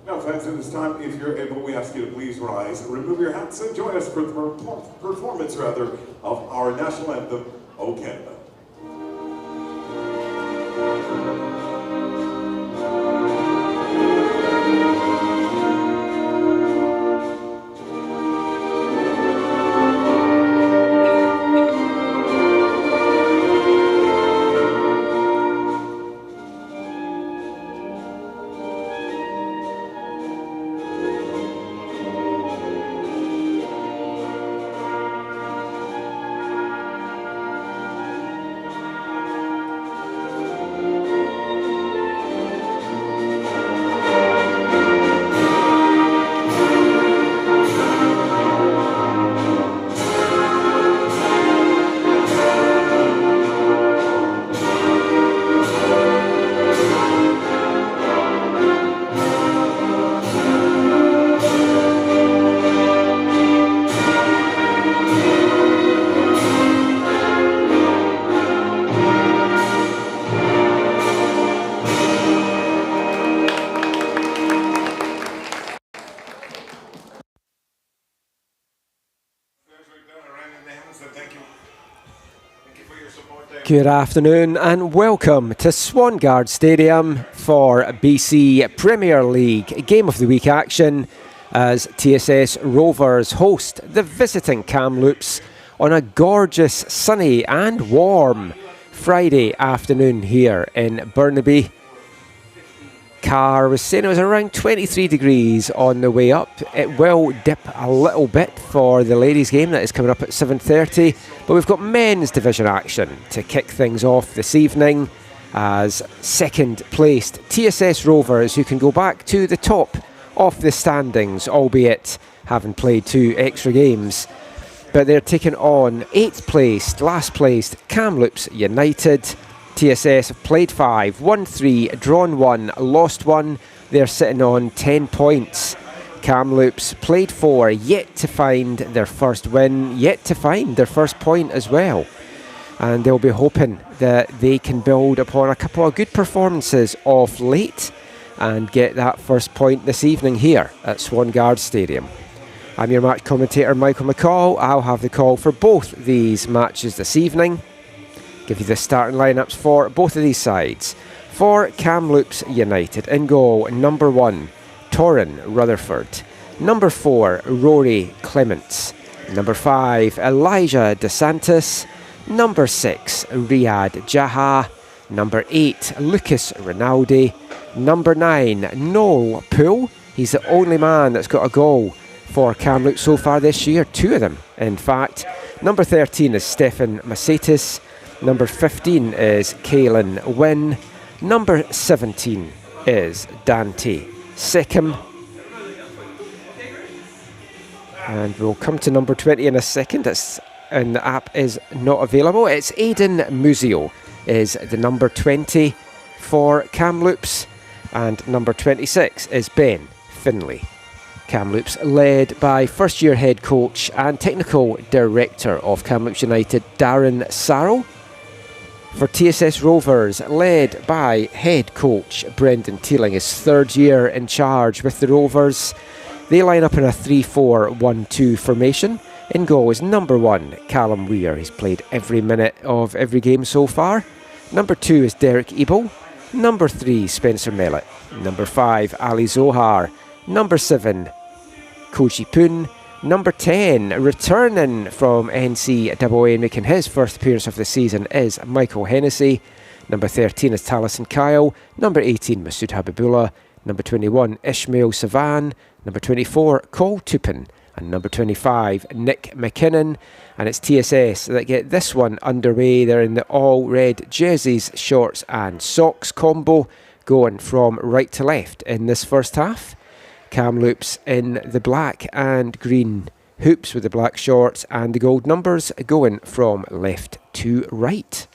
Now, fans, at this time, if you're able, we ask you to please rise, remove your hats, and join us for the performance, of our national anthem, O Canada. Good afternoon and welcome to Swangard Stadium for BC Premier League Game of the Week action as TSS Rovers host the visiting Kamloops on a gorgeous, sunny and warm Friday afternoon here in Burnaby. Carr was saying it was around 23 degrees on the way up. It will dip a little bit for the ladies' game that is coming up at 7:30, but we've got men's division action to kick things off this evening as second placed TSS Rovers, who can go back to the top of the standings, albeit having played 2 extra games, but they're taking on 8th placed, last placed Kamloops United. TSS have played 5, won 3, drawn 1, lost 1. They're sitting on 10 points. Kamloops played 4, yet to find their first win, yet to find their first point as well. And they'll be hoping that they can build upon a couple of good performances of late and get that first point this evening here at Swangard Stadium. I'm your match commentator, Michael McCall. I'll have the call for both these matches this evening. Give you the starting lineups for both of these sides. For Kamloops United, in goal, number 1, Torrin Rutherford. Number 4, Rory Clements. Number 5, Elijah DeSantis. Number 6, Riyad Jaha. Number 8, Lucas Rinaldi. Number 9, Noel Poole. He's the only man that's got a goal for Kamloops so far this year, 2 of them, in fact. Number 13 is Stefan Macetis. Number 15 is Kaylin Wynn. Number 17 is Dante Seckham. And we'll come to number 20 in a second, and the app is not available. It's Aidan Muzio is the number 20 for Kamloops, and number 26 is Ben Finlay. Kamloops led by first-year head coach and technical director of Kamloops United, Darren Sarrell. For TSS Rovers, led by head coach Brendan Teeling, his 3rd year in charge with the Rovers. They line up in a 3-4-1-2 formation. In goal is number 1, Callum Weir. He's played every minute of every game so far. Number 2 is Derek Ebel. Number 3, Spencer Mellett. Number 5, Ali Zohar. Number 7, Koji Poon. Number 10, returning from NCAA and making his first appearance of the season, is Michael Hennessy. Number 13 is Taliesin Kyle. Number 18, Masood Habibullah. Number 21, Ishmael Savan. Number 24, Cole Tupin. And number 25, Nick McKinnon. And it's TSS that get this one underway. They're in the all-red jerseys, shorts and socks combo, going from right to left in this first half. Kamloops in the black and green hoops with the black shorts and the gold numbers, going from left to right.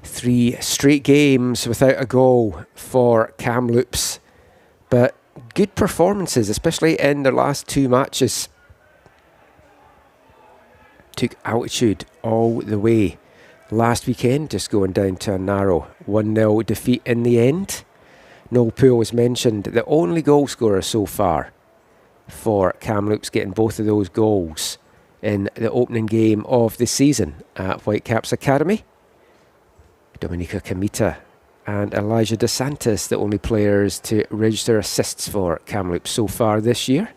Three straight games without a goal for Kamloops, but good performances, especially in their last 2 matches. Took altitude all the way last weekend, just going down to a narrow 1-0 defeat in the end. Noel Poole was mentioned, the only goal scorer so far for Kamloops, getting both of those goals in the opening game of the season at Whitecaps Academy. Dominica Kamita and Elijah DeSantis, the only players to register assists for Kamloops so far this year.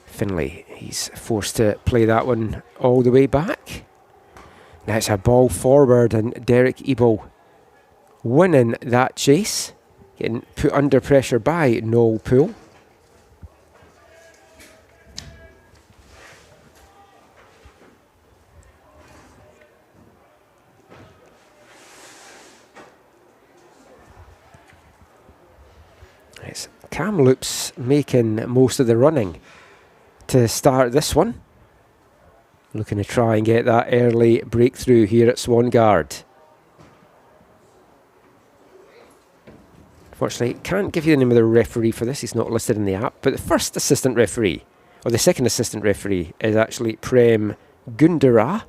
Finlay, he's forced to play that one all the way back. Now it's a ball forward and Derek Ebo winning that chase, getting put under pressure by Noel Poole. It's Kamloops making most of the running to start this one. Looking to try and get that early breakthrough here at Swangard. Unfortunately, can't give you the name of the referee for this. He's not listed in the app. But the first assistant referee, or the second assistant referee, is actually Prem Gundara.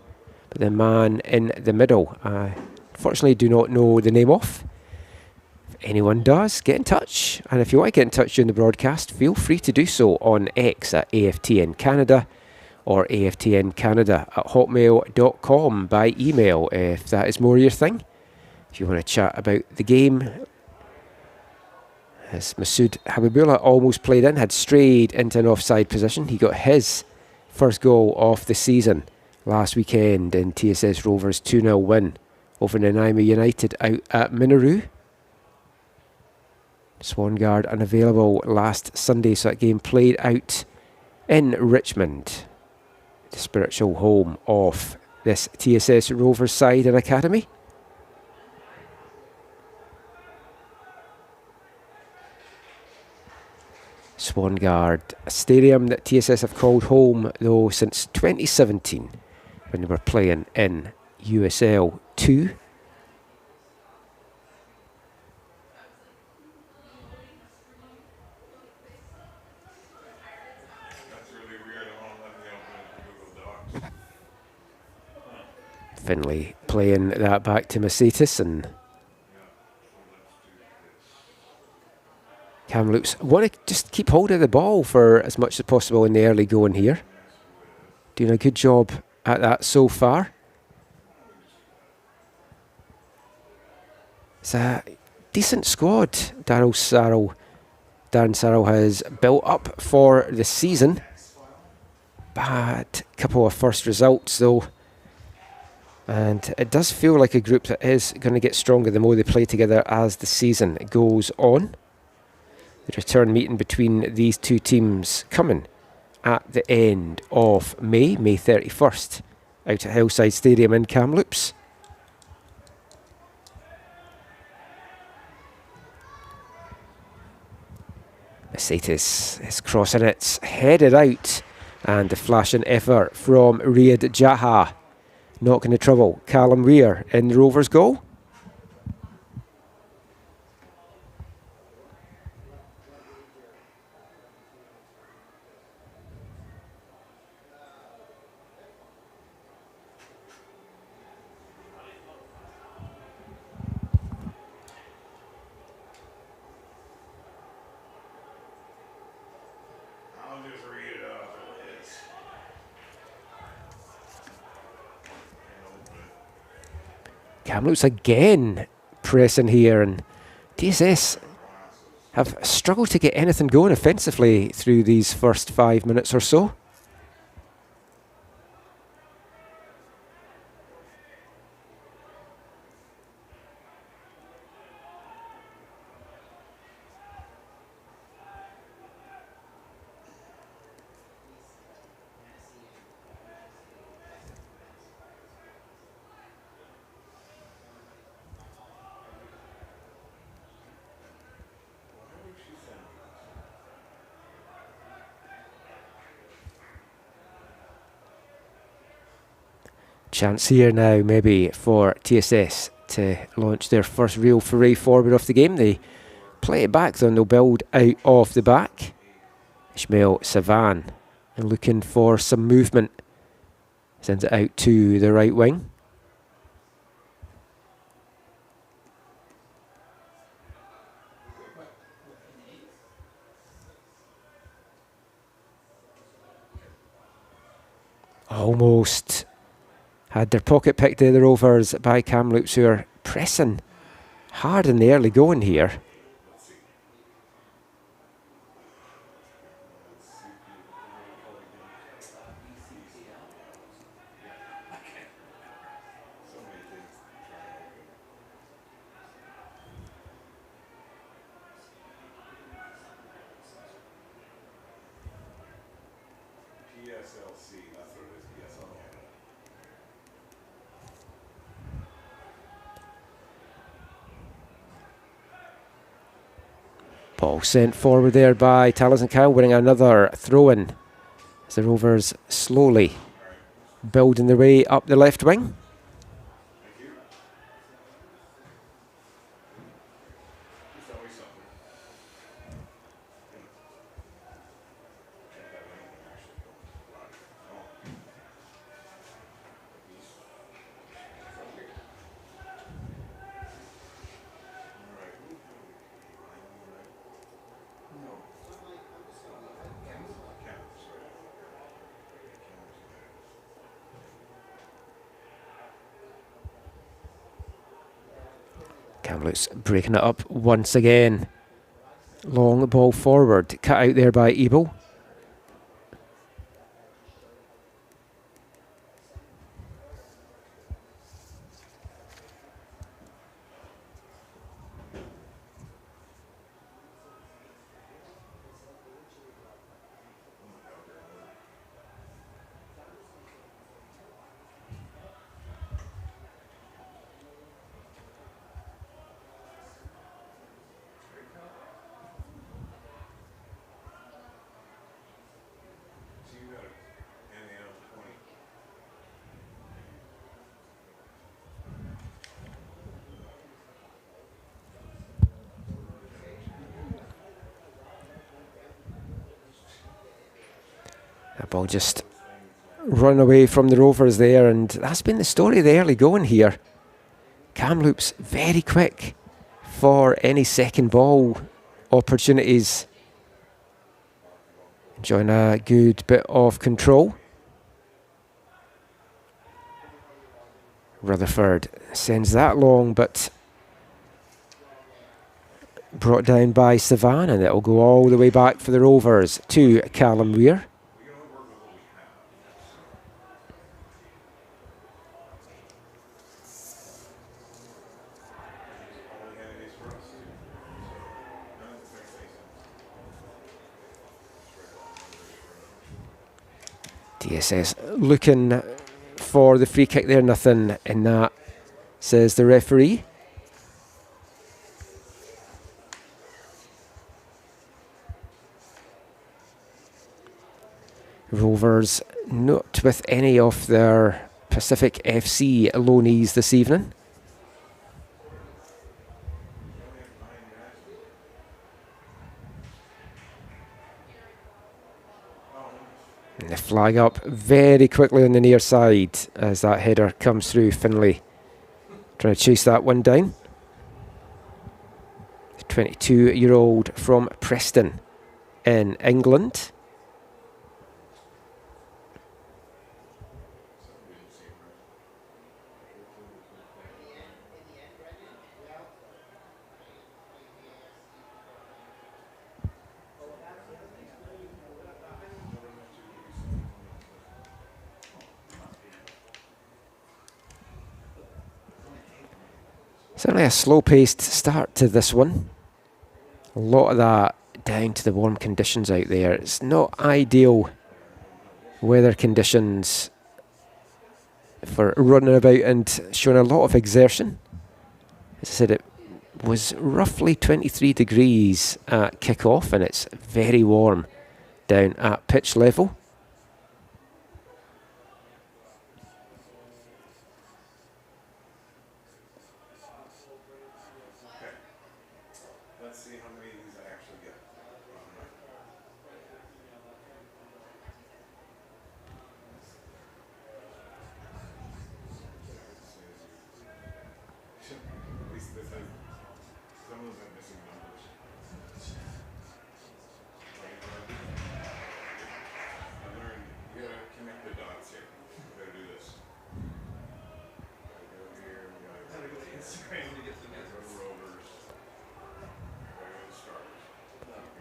But the man in the middle, I unfortunately do not know the name of. If anyone does, get in touch. And if you want to get in touch during the broadcast, feel free to do so on X at AFTN Canada, or aftncanada@hotmail.com by email if that is more your thing. If you want to chat about the game. As Masood Habibullah almost played in, had strayed into an offside position. He got his first goal of the season last weekend in TSS Rovers' 2-0 win over Nanaimo United out at Minaroo. Swangard unavailable last Sunday, so that game played out in Richmond, the spiritual home of this TSS Rovers side and academy. Swangard, a stadium that TSS have called home though since 2017 when they were playing in USL 2. Finlay playing that back to Macetis, and Kamloops want to just keep hold of the ball for as much as possible in the early going here. Doing a good job at that so far. It's a decent squad Darren Sarrell has built up for the season. Bad couple of first results though. And it does feel like a group that is going to get stronger the more they play together as the season goes on. The return meeting between these two teams coming at the end of May 31st, out at Hillside Stadium in Kamloops. Macetis is crossing it, headed out, and a flashing effort from Riyad Jaha. Not going to trouble Callum Weir in the Rovers' goal. Kamloops again pressing here, and TSS have struggled to get anything going offensively through these first 5 minutes or so. Chance here now maybe for TSS to launch their first real foray forward of the game. They play it back though, and they'll build out of the back. Ishmael Savan and looking for some movement Sends it out to the right wing. Almost had their pocket picked there, the Rovers, by Kamloops, who are pressing hard in the early going here. Ball sent forward there by Taliesin Cow, winning another throw-in as the Rovers slowly building their way up the left wing. Kamloops breaking it up once again. Long ball forward, cut out there by Ebel. That ball just run away from the Rovers there, and that's been the story of the early going here. Kamloops very quick for any second ball opportunities. Enjoying a good bit of control. Rutherford sends that long, but brought down by Savan, and it'll go all the way back for the Rovers to Callum Weir. TSS looking for the free kick there, nothing in that, says the referee. Rovers not with any of their Pacific FC loanees this evening. And the flag up very quickly on the near side as that header comes through. Finlay trying to chase that one down. The 22-year-old from Preston in England. Certainly a slow-paced start to this one. A lot of that down to the warm conditions out there. It's not ideal weather conditions for running about and showing a lot of exertion. As I said, it was roughly 23 degrees at kickoff, and it's very warm down at pitch level.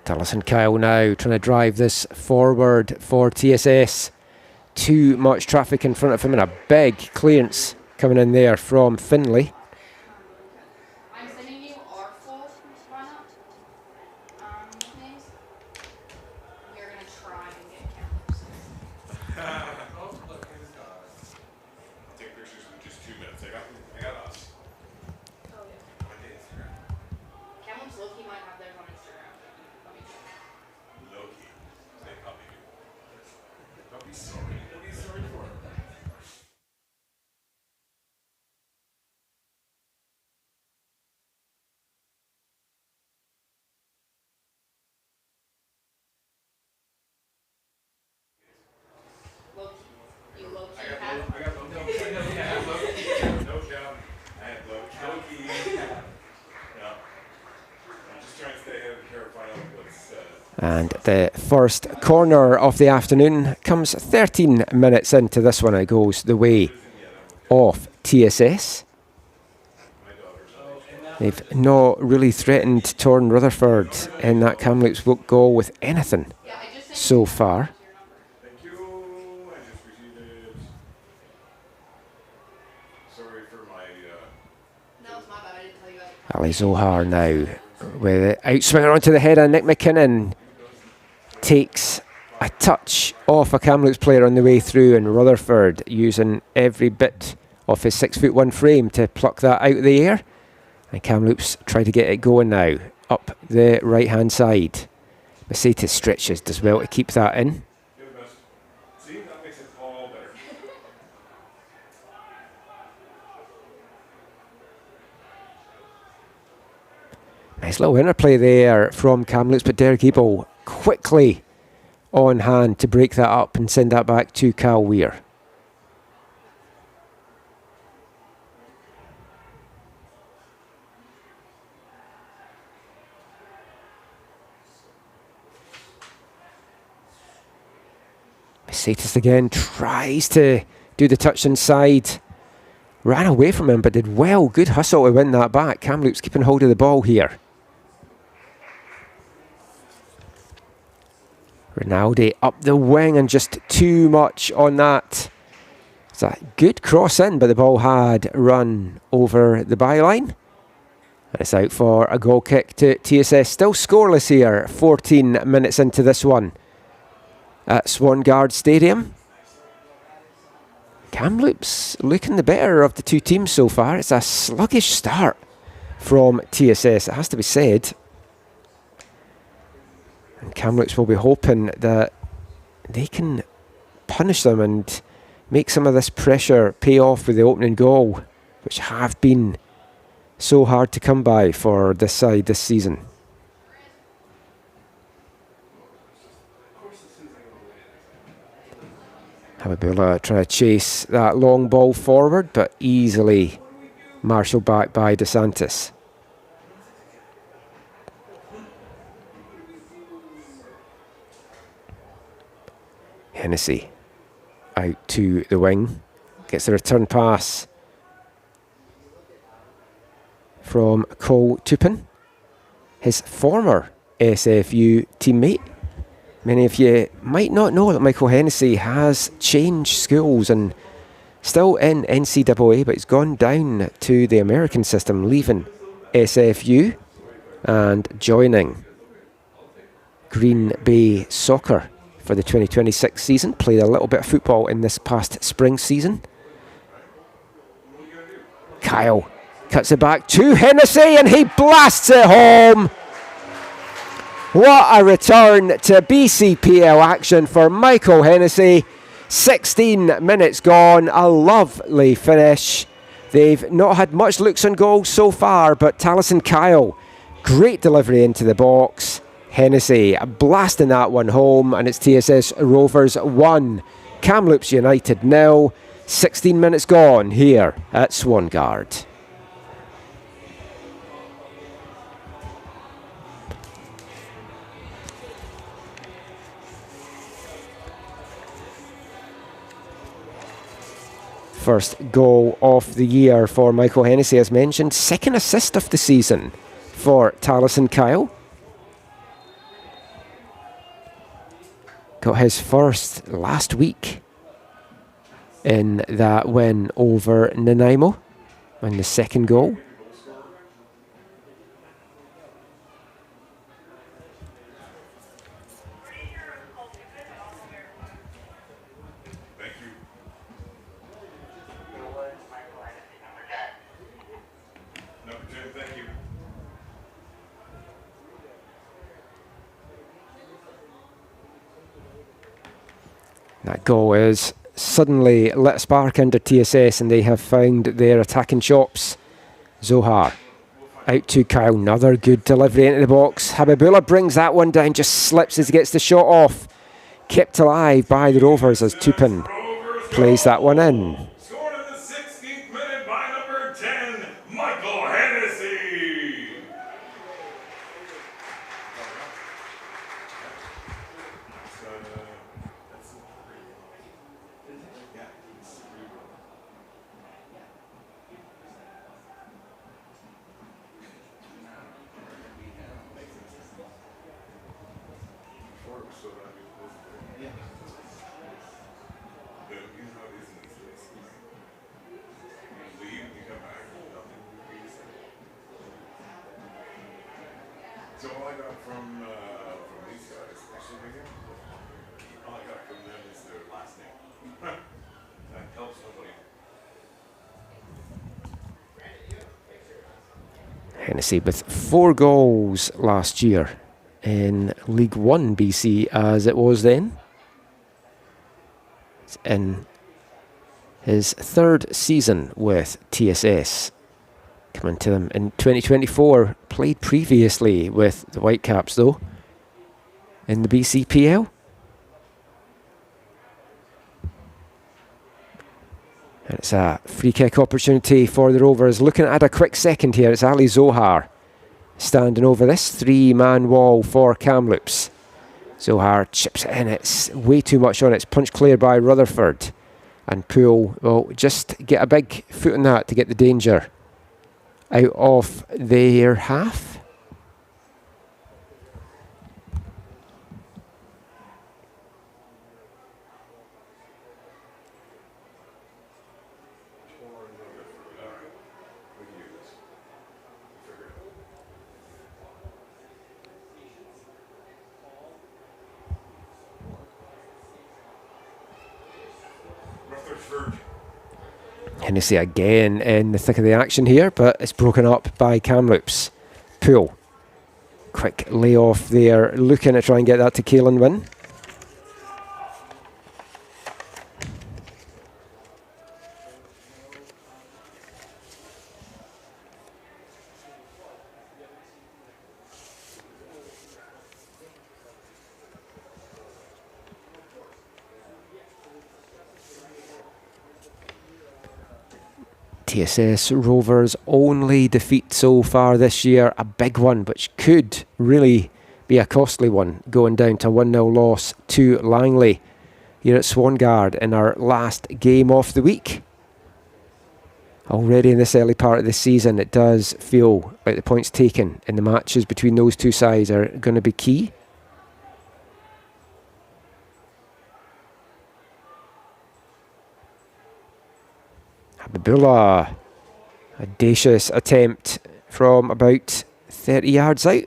Taliesin Kyle now trying to drive this forward for TSS. Too much traffic in front of him and a big clearance coming in there from Finlay. I'm sending you our full lineup names. We are going to try and get Kamloops. Take pictures in just 2 minutes. I got us. Oh, yeah. Kamloops low-key might have theirs on Instagram. Let me check. Low-key. They copy you. Don't be sorry. Don't be sorry for it. Low-key. You low-key I have. got low-key. No cap. I had low-key. Yeah. I'm just trying to stay ahead of the curve, find out what's... And the first corner of the afternoon comes 13 minutes into this one. It goes the way of TSS. They've not really threatened Torn Rutherford in that Kamloops goal with anything Yeah, I just sent so far. Thank you. I just received it. Sorry for my... No, it's my bad. I didn't tell you guys. Ali Zohar now with it outswinger onto the head, and Nick McKinnon takes a touch off a Kamloops player on the way through, and Rutherford using every bit of his 6'1" frame to pluck that out of the air. And Kamloops try to get it going now up the right hand side. Mercedes stretches, does well to keep that in. You're the best. See, that makes it all better. Nice little interplay there from Kamloops, but Derek Ebel quickly on hand to break that up and send that back to Cal Weir. Mercedes again tries to do the touch inside. Ran away from him, but did well. Good hustle to win that back. Kamloops keeping hold of the ball here. Rinaldi up the wing and just too much on that. It's a good cross in, but the ball had run over the byline. And it's out for a goal kick to TSS. Still scoreless here, 14 minutes into this one at Swangard Stadium. Kamloops looking the better of the two teams so far. It's a sluggish start from TSS, it has to be said. And Kamloops will be hoping that they can punish them and make some of this pressure pay off with the opening goal, which have been so hard to come by for this side this season. Habibullah trying to chase that long ball forward, but easily marshalled back by DeSantis. Hennessy out to the wing, gets the return pass from Cole Tupin, his former SFU teammate. Many of you might not know that Michael Hennessy has changed schools and still in NCAA, but he's gone down to the American system, leaving SFU and joining Green Bay Soccer for the 2026 season. Played a little bit of football in this past spring season. Kyle cuts it back to Hennessy and he blasts it home. What a return to BCPL action for Michael Hennessy. 16 minutes gone, a lovely finish. They've not had much looks on goal so far, but Taliesin Kyle, great delivery into the box. Hennessy blasting that one home, and it's TSS Rovers 1, Kamloops United 0. 16 minutes gone here at Swangard. First goal of the year for Michael Hennessy, as mentioned. Second assist of the season for Taliesin Kyle. got his first last week in that win over Nanaimo on the second goal. That goal is suddenly lit a spark under TSS, and they have found their attacking chops. Zohar out to Kyle, another good delivery into the box. Habibullah brings that one down, just slips as he gets the shot off. Kept alive by the Rovers as Tupin plays that one in. Scored in the 16th minute by number 10, Michael Hennessy. So all I got from these guys, actually, all I got from them is their last name. That helps nobody. Hennessy with 4 goals last year in League One BC as it was then. It's in his 3rd season with TSS. Coming to them in 2024, played previously with the Whitecaps though, in the BCPL. And it's a free kick opportunity for the Rovers. Looking at a quick second here, it's Ali Zohar standing over this 3-man wall for Kamloops. Zohar chips it in, it's way too much on it, it's punched clear by Rutherford. And Poole will just get a big foot on that to get the danger out of their half. Hennessy again in the thick of the action here, but it's broken up by Kamloops. Poole, quick layoff there, looking to try and get that to Caelan Wynn. TSS Rovers' only defeat so far this year, a big one which could really be a costly one, going down to 1-0 loss to Langley here at Swangard in our last game of the week. Already in this early part of the season, it does feel like the points taken in the matches between those two sides are going to be key. Habibullah, audacious attempt from about 30 yards out.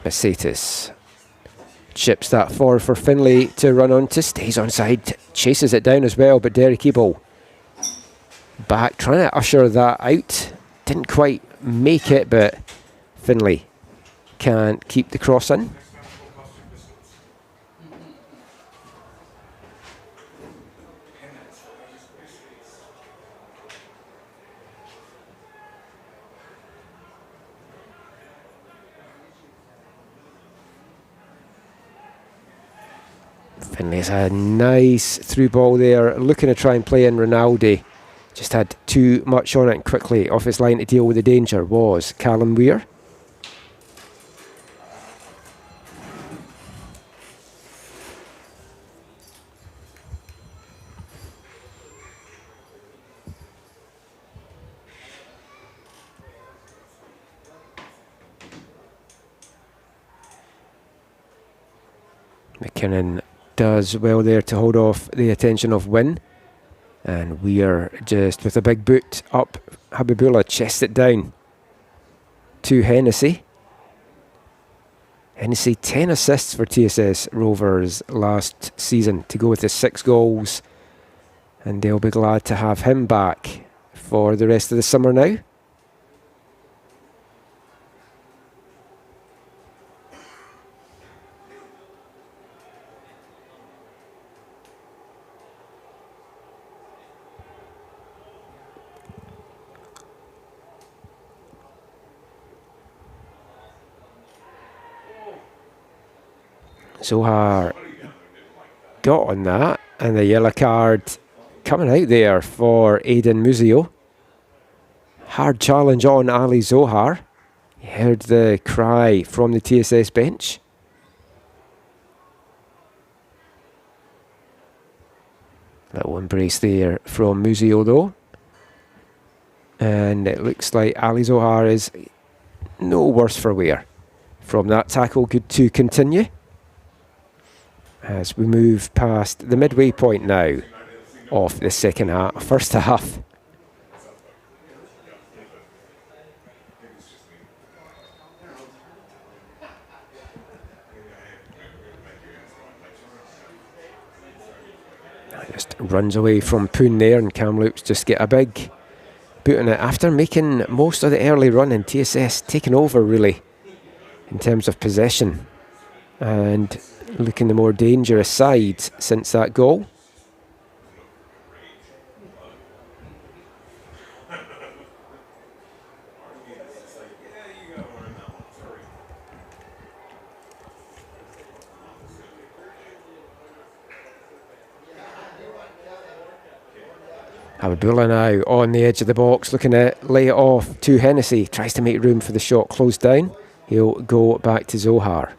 Basatis chips that forward for Finlay to run onto, stays onside, chases it down as well, but Derek Ebel back, trying to usher that out. Didn't quite make it, but Finlay can't keep the cross in. Finlay's a nice through ball there, looking to try and play in Rinaldi. Just had too much on it, and quickly off his line to deal with the danger was Callum Weir. McKinnon does well there to hold off the attention of Wynn. And Weir just with a big boot up. Habibullah chests it down to Hennessy. Hennessy 10 assists for TSS Rovers last season to go with his 6 goals. And they'll be glad to have him back for the rest of the summer now. Zohar got on that, and the yellow card coming out there for Aidan Muzio. Hard challenge on Ali Zohar. You heard the cry from the TSS bench. Little embrace there from Muzio though. And it looks like Ali Zohar is no worse for wear from that tackle. Good to continue. As we move past the midway point now of the first half. Just runs away from Poon there, and Kamloops just get a big boot on it after making most of the early run, and TSS taking over really in terms of possession and looking the more dangerous side since that goal. Abdullah now on the edge of the box, looking to lay it off to Hennessy. Tries to make room for the shot closed down. He'll go back to Zohar.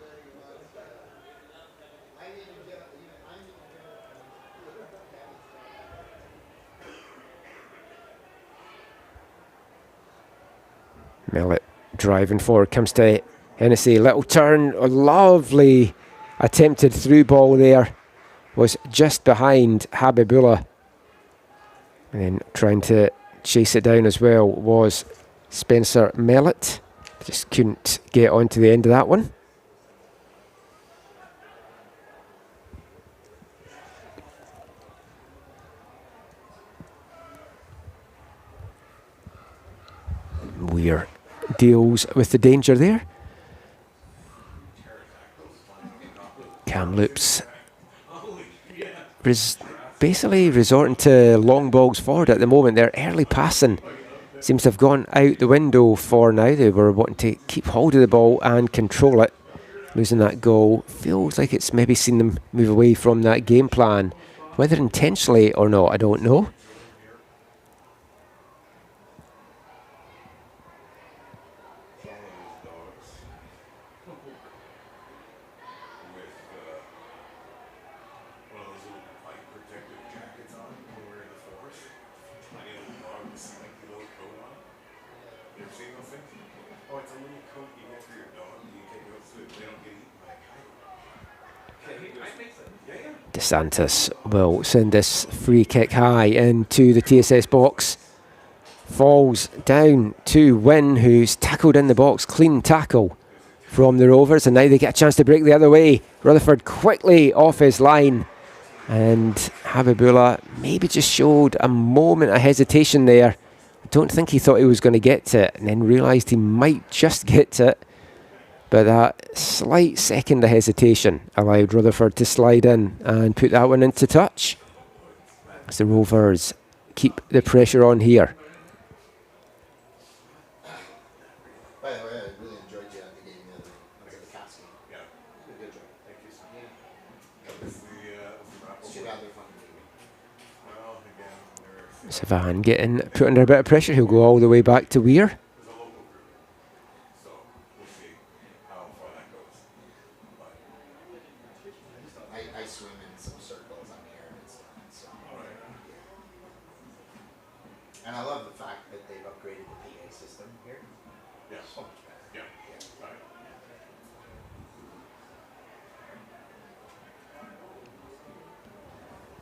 Millet driving forward, comes to Hennessy. Little turn, a lovely attempted through ball there. Was just behind Habibullah. And then trying to chase it down as well was Spencer Mellett. Just couldn't get onto the end of that one. Weir deals with the danger there. Kamloops basically resorting to long balls forward at the moment. Their early passing seems to have gone out the window for now. They were wanting to keep hold of the ball and control it. Losing that goal feels like it's maybe seen them move away from that game plan. Whether intentionally or not, I don't know. DeSantis will send this free kick high into the TSS box. Falls down to Wynn, who's tackled in the box. Clean tackle from the Rovers, and now they get a chance to break the other way. Rutherford quickly off his line, and Habibullah maybe just showed a moment of hesitation there. I don't think he thought he was going to get to it, and then realised he might just get to it. But that slight second of hesitation allowed Rutherford to slide in and put that one into touch. As the Rovers keep the pressure on here. By the way, I really enjoyed you at the game the other night. The casting. Yeah. Good job. Thank you so much. It's too bad they're fun to do. Savan getting put under a bit of pressure. He'll go all the way back to Weir. I swim in some circles on here and it's fun. So. And I love the fact that they've upgraded the PA system here. Yeah. So much better. Yeah. Right.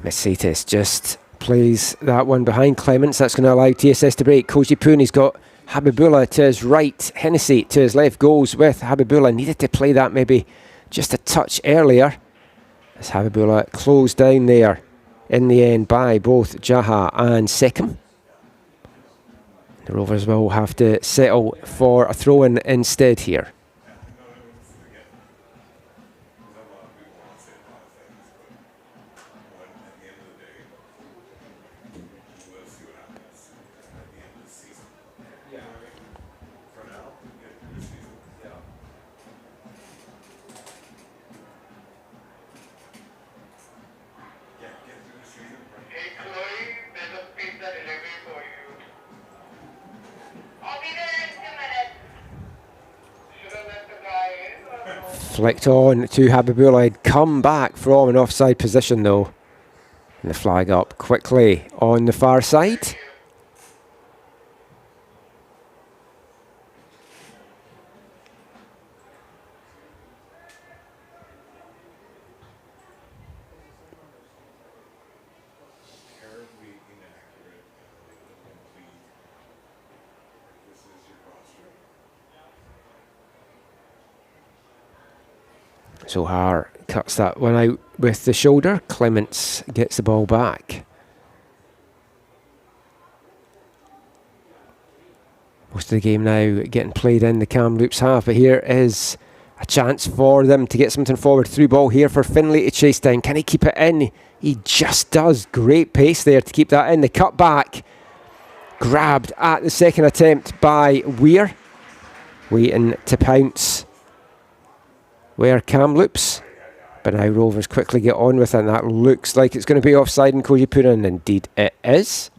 Mercedes just plays that one behind Clements. That's going to allow TSS to break. Koji Poon, he's got Habibullah to his right. Hennessy to his left. Goes with Habibullah. Needed to play that maybe just a touch earlier, as Habibullah closed down there in the end by both Jaha and Seckham. The Rovers will have to settle for a throw-in instead here. Flicked on to Habibullah. He'd come back from an offside position though. And the flag up quickly on the far side. Zohar cuts that one out with the shoulder. Clements gets the ball back. Most of the game now getting played in the Kamloops half, but here is a chance for them to get something forward. Through ball here for Finlay to chase down. Can he keep it in? He just does. Great pace there to keep that in. The cut back. Grabbed at the second attempt by Weir. Waiting to pounce where Kamloops, but now Rovers quickly get on with it, and that looks like it's going to be offside in Koji Poon, and indeed it is.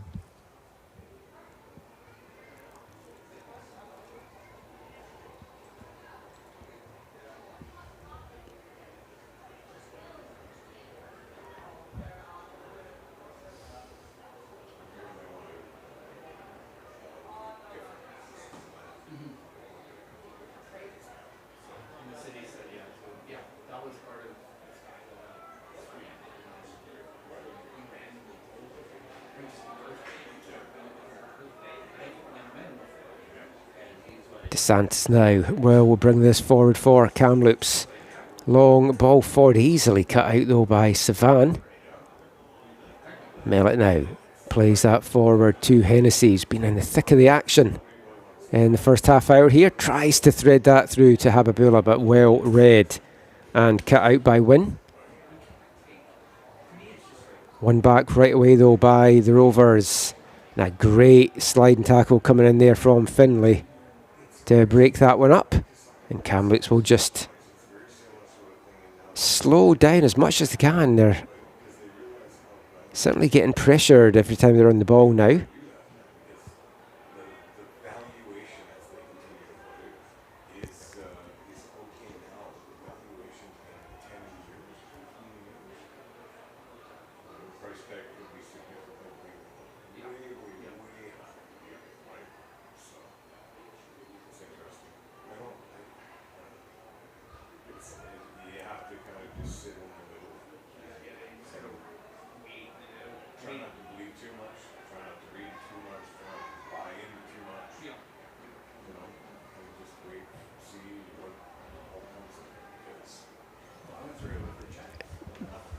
DeSantis now will bring this forward for Kamloops. Long ball forward, easily cut out though by Savan. Mellett now plays that forward to Hennessy. He's been in the thick of the action in the first half hour here. Tries to thread that through to Habibullah, but well read and cut out by Wynn. One back right away though by the Rovers. And a great sliding tackle coming in there from Finlay to break that one up, and Kamloops will just slow down as much as they can. They're certainly getting pressured every time they're on the ball now.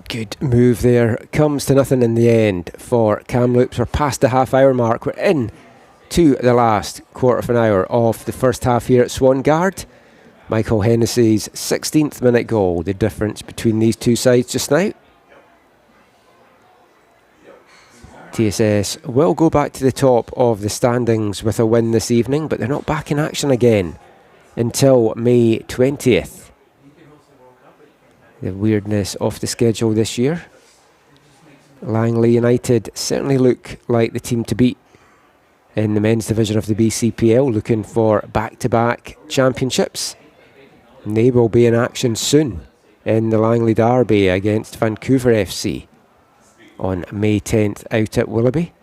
Good move there. Comes to nothing in the end for Kamloops. We're past the half hour mark. We're in to the last quarter of an hour of the first half here at Swangard. Michael Hennessy's 16th minute goal. The difference between these two sides just now. TSS will go back to the top of the standings with a win this evening, but they're not back in action again until May 20th. The weirdness of the schedule this year. Langley United certainly look like the team to beat in the men's division of the BCPL, looking for back-to-back championships. And they will be in action soon in the Langley Derby against Vancouver FC on May 10th out at Willoughby.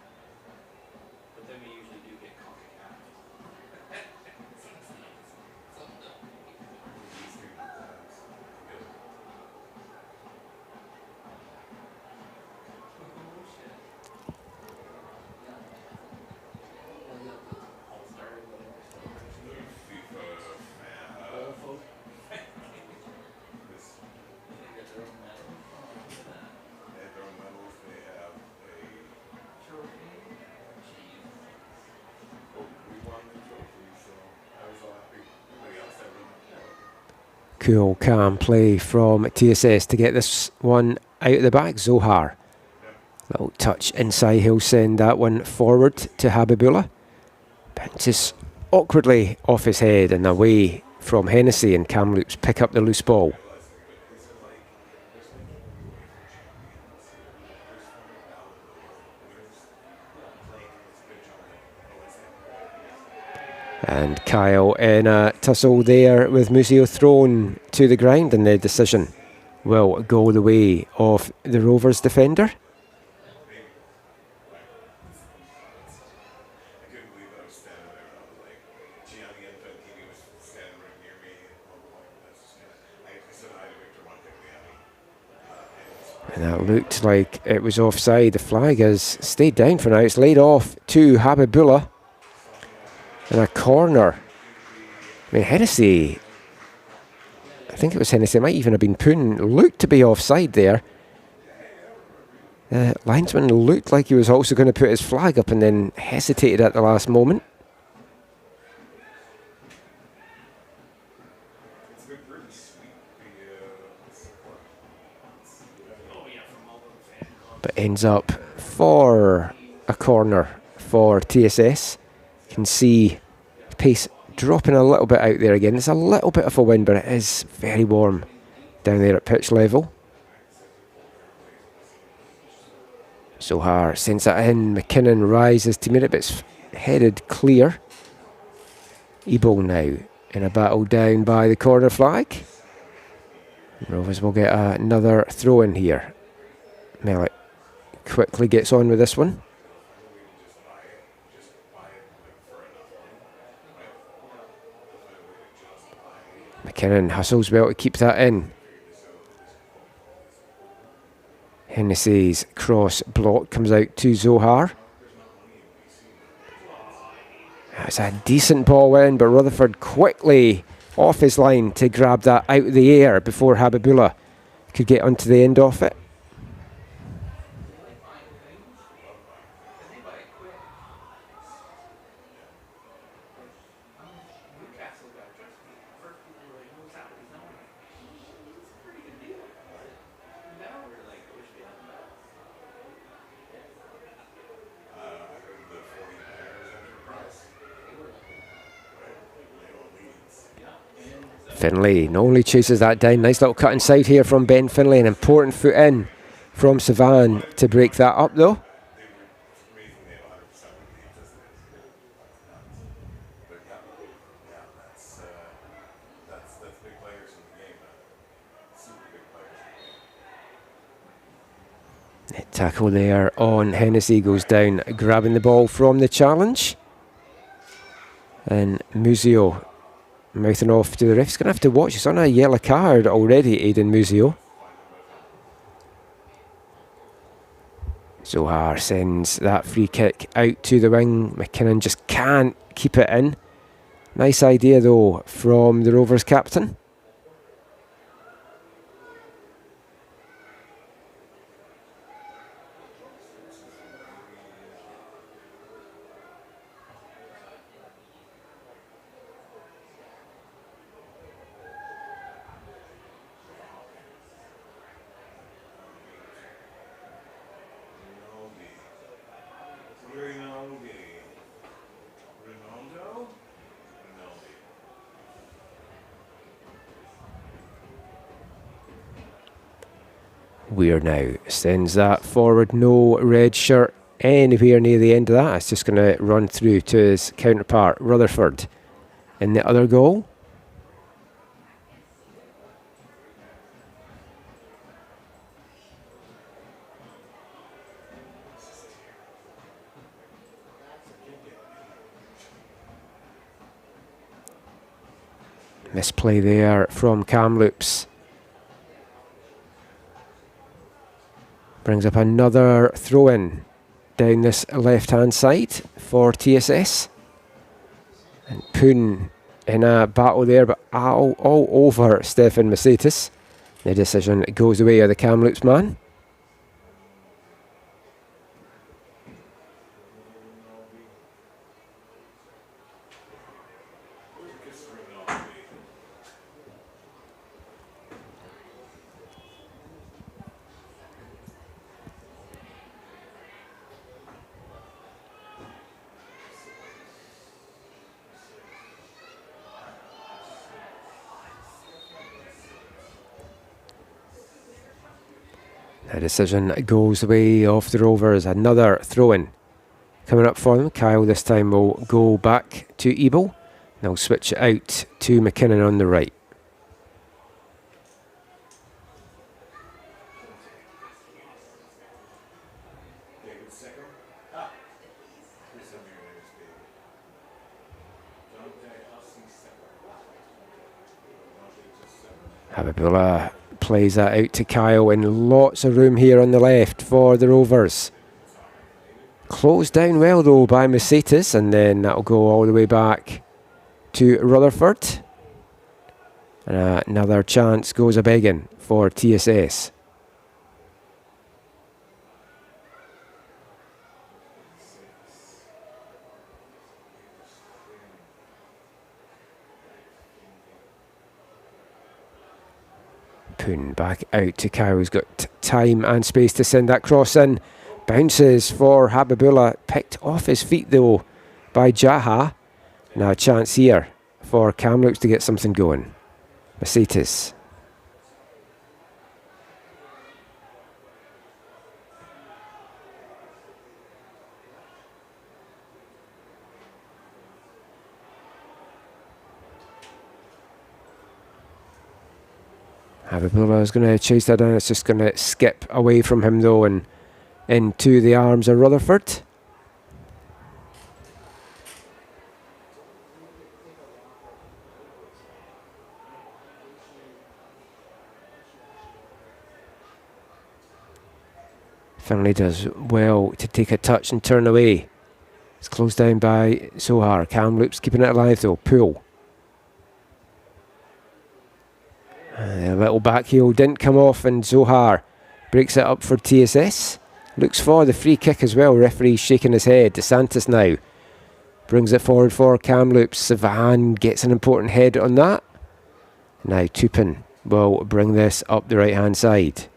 Cool, calm play from TSS to get this one out of the back. Zohar. Little touch inside. He'll send that one forward to Habibullah. Bounces awkwardly off his head and away from Hennessy, and Kamloops pick up the loose ball. And Kyle in a tussle there with Musio thrown to the ground, and the decision will go the way of the Rovers defender. And that looked like it was offside. The flag has stayed down for now. It's laid off to Habibullah. And a corner. I mean, Hennessy, I think it was Hennessy, it might even have been Poon, looked to be offside there. The linesman looked like he was also going to put his flag up and then hesitated at the last moment. But ends up for a corner for TSS. You can see pace dropping a little bit out there again. There's a little bit of a wind, but it is very warm down there at pitch level. Zohar sends that in. McKinnon rises to meet it, but it's headed clear. Ebo now in a battle down by the corner flag. Rovers will get another throw in here. Mellick quickly gets on with this one. McKinnon hustles well to keep that in. Hennessy's cross block comes out to Zohar. That's a decent ball in, but Rutherford quickly off his line to grab that out of the air before Habibullah could get onto the end of it. Finlay not only chases that down, nice little cut inside here from Ben Finlay, an important foot in from Savan to break that up though. Tackle there on Hennessy goes down, grabbing the ball from the challenge. And Musio mouthing off to the ref. He's going to have to watch. He's on a yellow card already, Aidan Musio. Zohar sends that free kick out to the wing. McKinnon just can't keep it in. Nice idea though from the Rovers captain. Weir now sends that forward, no red shirt anywhere near the end of that. It's just going to run through to his counterpart, Rutherford, in the other goal. Misplay there from Kamloops. Brings up another throw-in down this left-hand side for TSS. And Poon in a battle there, but all over Stefan Macetis. The decision goes the way of the Kamloops man. A decision goes the way of the Rovers. Another throw-in coming up for them. Kyle this time will go back to Ebel. They'll switch it out to McKinnon on the right. Habibullah plays that out to Kyle, and lots of room here on the left for the Rovers. Closed down well though by Mercedes, and then that'll go all the way back to Rutherford. And another chance goes a begging for TSS. Poon back out to Kyle, who's got time and space to send that cross in. Bounces for Habibullah, picked off his feet though by Jaha. Now a chance here for Kamloops to get something going. Mercedes. Habibullah is going to chase that down. It's just going to skip away from him though and into the arms of Rutherford. Finlay does well to take a touch and turn away. It's closed down by Zohar. Kamloops keeping it alive though. Poole. A little back heel didn't come off, and Zohar breaks it up for TSS. Looks for the free kick as well. Referee shaking his head. DeSantis now brings it forward for Kamloops. Savan gets an important head on that. Now Tupin will bring this up the right hand side.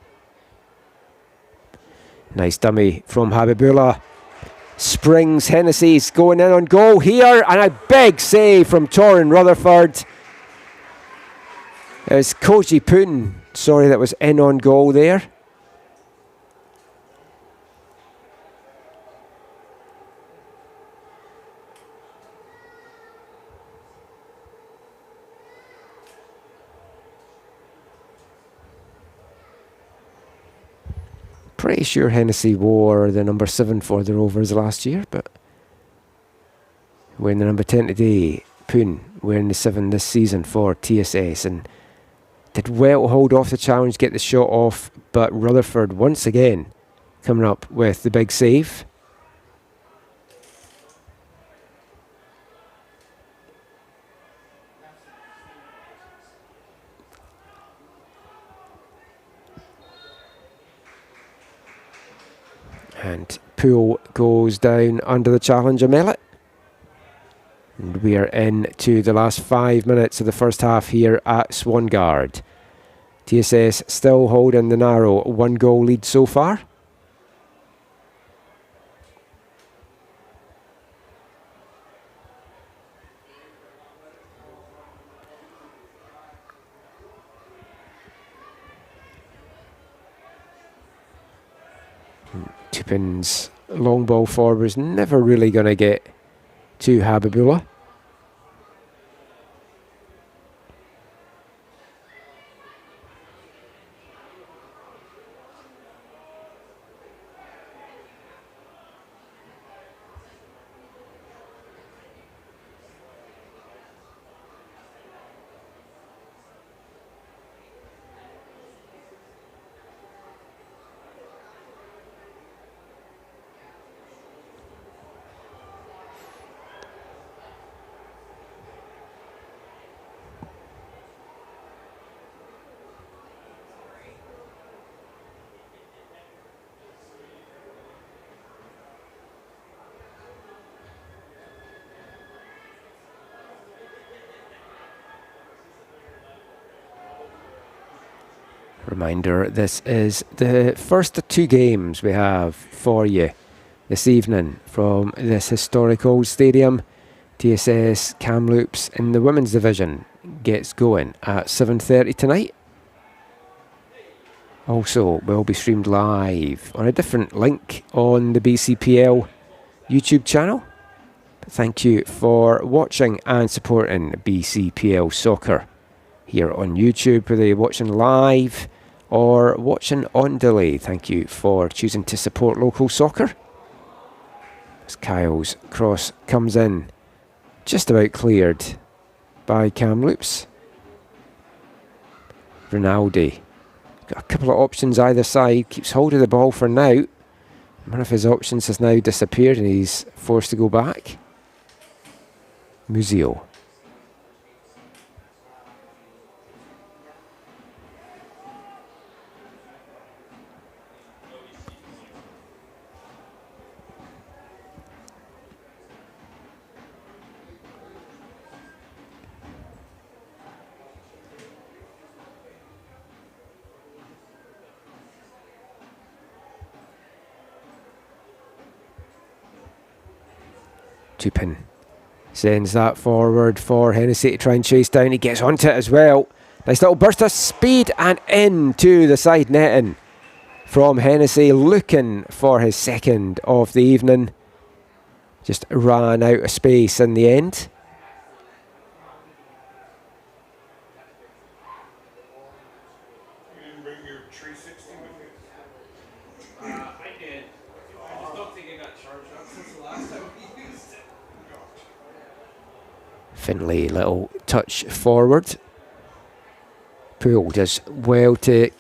Nice dummy from Habibullah. Springs. Hennessy's going in on goal here, and a big save from Torrin Rutherford. It was Koji Putin, sorry, that was in on goal there. Pretty sure Hennessy wore the number 7 for the Rovers last year, but wearing the number 10 today. Poon wearing the 7 this season for TSS, and did well to hold off the challenge, get the shot off, but Rutherford once again coming up with the big save. And Poole goes down under the challenge of Mellett. And we are into the last 5 minutes of the first half here at Swangard. TSS still holding the narrow 1-goal lead so far. Tupin's long ball forward was never really going to get to Habibullah. Reminder, this is the first of 2 games we have for you this evening from this historic old stadium. TSS Kamloops in the women's division gets going at 7:30 tonight. Also will be streamed live on a different link on the BCPL YouTube channel. Thank you for watching and supporting BCPL Soccer here on YouTube, whether you're watching live or watching on delay. Thank you for choosing to support local soccer. As Kyle's cross comes in, just about cleared by Kamloops. Rinaldi got a couple of options either side, keeps hold of the ball for now. One of his options has now disappeared and he's forced to go back. Muzio. Tupin sends that forward for Hennessy to try and chase down. He gets onto it as well. Nice little burst of speed and into the side netting from Hennessy, looking for his second of the evening. Just ran out of space in the end. You didn't bring your 360 with you? I did. I just don't think it got charged up since the last time we used it. Finlay, little touch forward. Poole does well to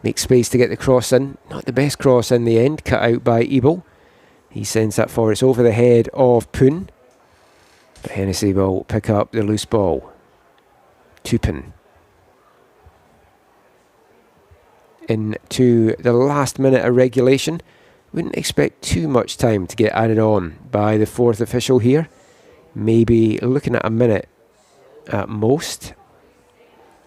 make space to get the cross in. Not the best cross in the end, cut out by Ebel. He sends that forward. It's over the head of Poon. But Hennessy will pick up the loose ball. Tupin. Into the last minute of regulation. Wouldn't expect too much time to get added on by the fourth official here. Maybe looking at a minute at most.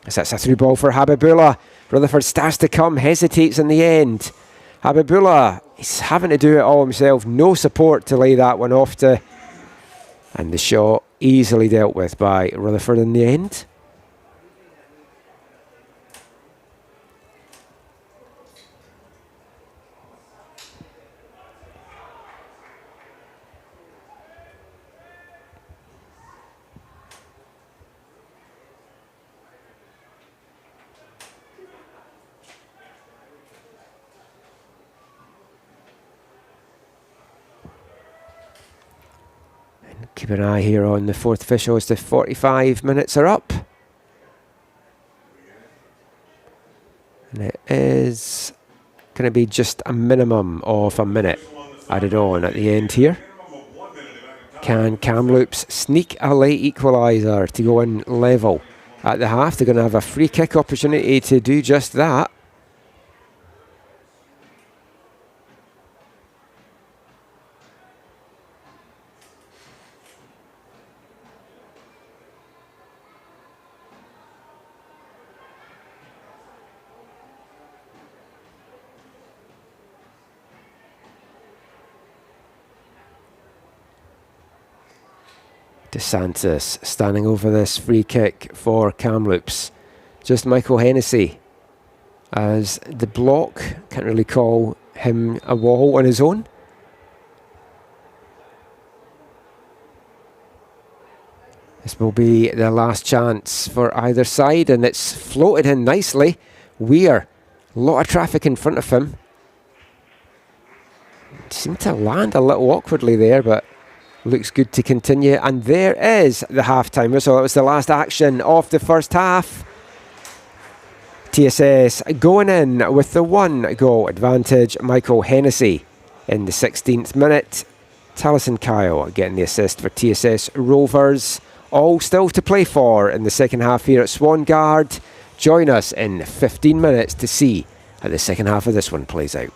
As that's a through ball for Habibullah. Rutherford starts to come, hesitates in the end. Habibullah, he's having to do it all himself. No support to lay that one off to. And the shot easily dealt with by Rutherford in the end. Keep an eye here on the fourth official as the 45 minutes are up. And it is going to be just a minimum of a minute added on at the end here. Can Kamloops sneak a late equaliser to go in level at the half? They're going to have a free kick opportunity to do just that. DeSantis standing over this free kick for Kamloops. Just Michael Hennessy as the block. Can't really call him a wall on his own. This will be the last chance for either side, and it's floated in nicely. Weir, a lot of traffic in front of him. Seemed to land a little awkwardly there, but looks good to continue. And there is the half-time whistle. That was the last action of the first half. TSS going in with the 1-goal advantage. Michael Hennessy in the 16th minute. Taliesin Kyle getting the assist for TSS Rovers. All still to play for in the second half here at Swangard. Join us in 15 minutes to see how the second half of this one plays out.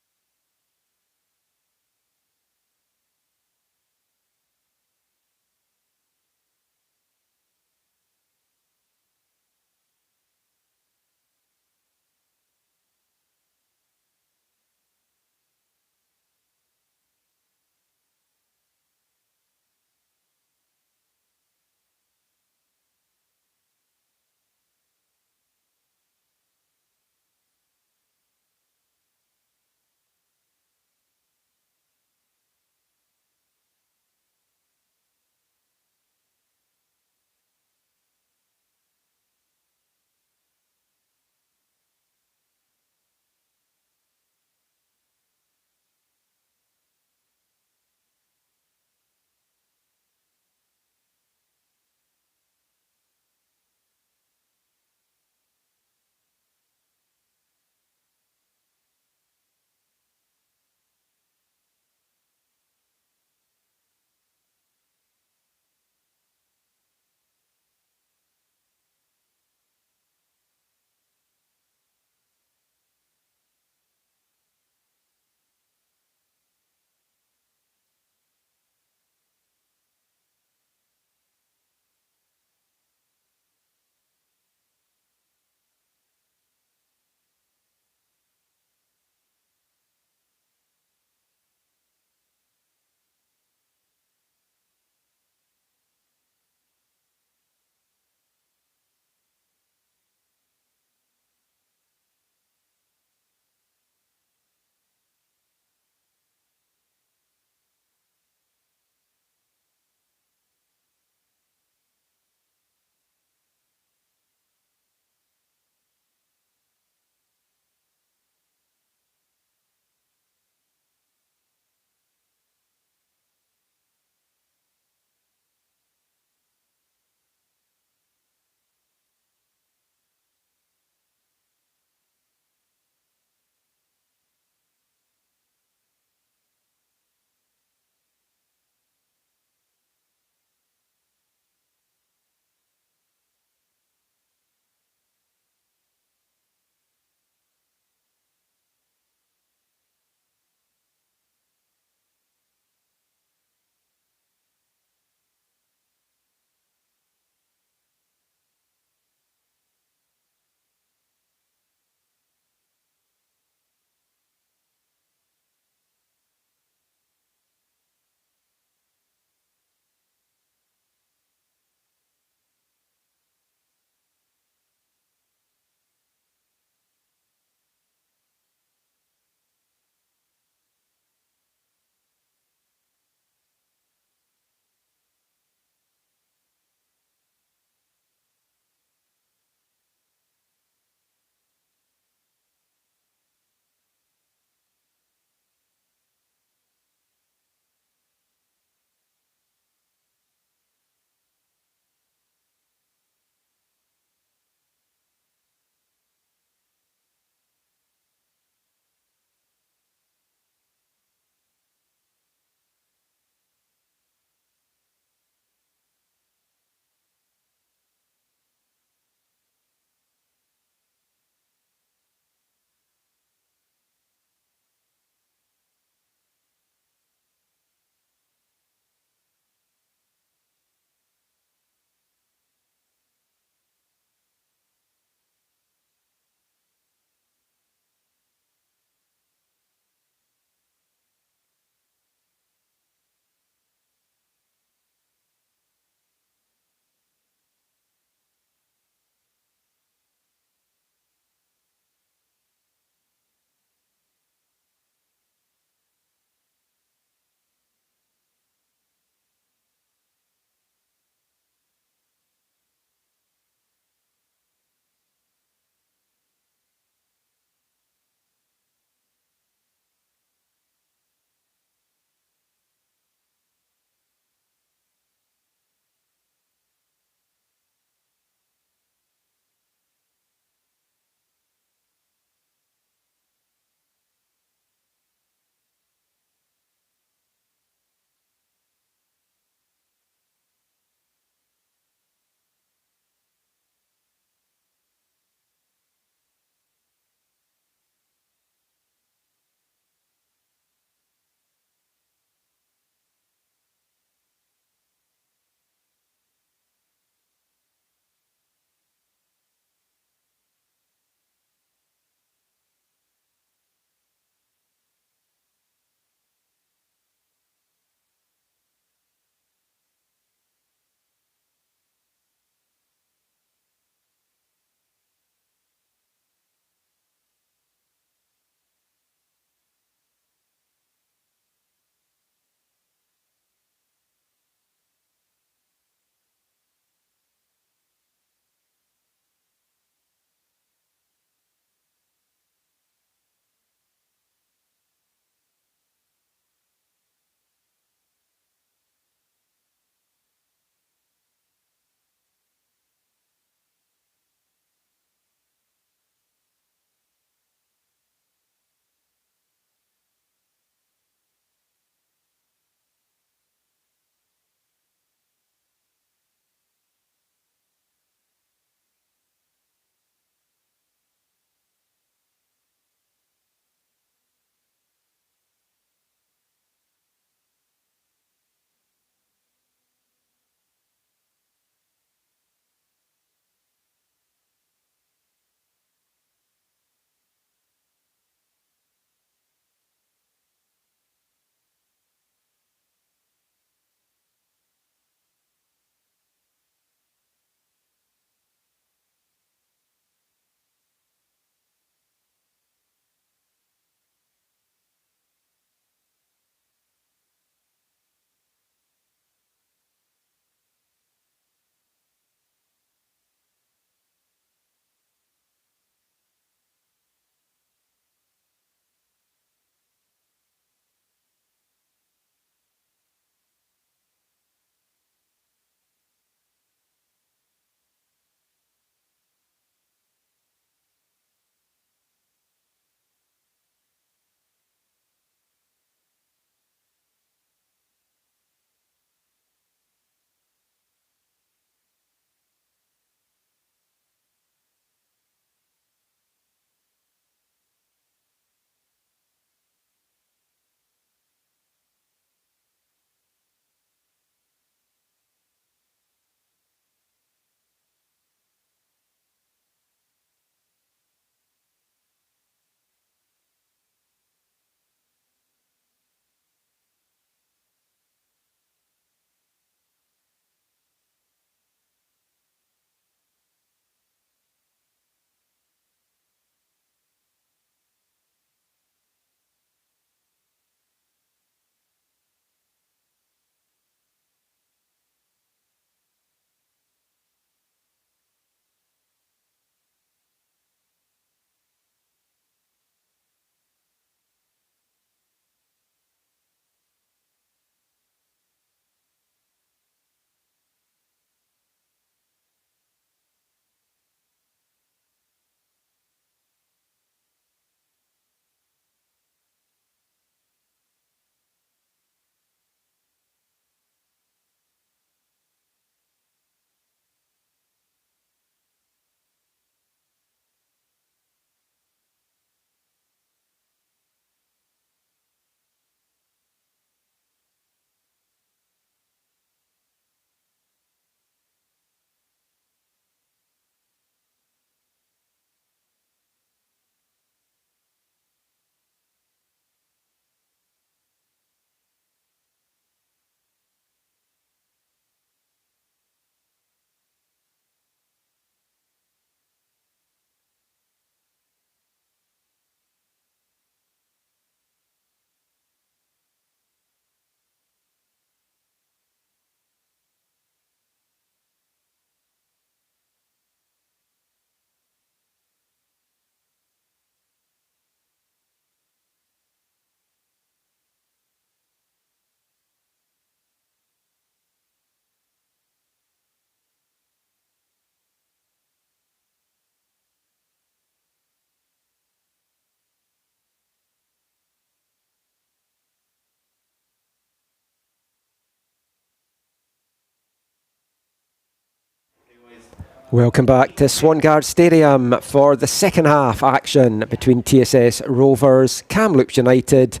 Welcome back to Swangard Stadium for the second half action between TSS Rovers, Kamloops United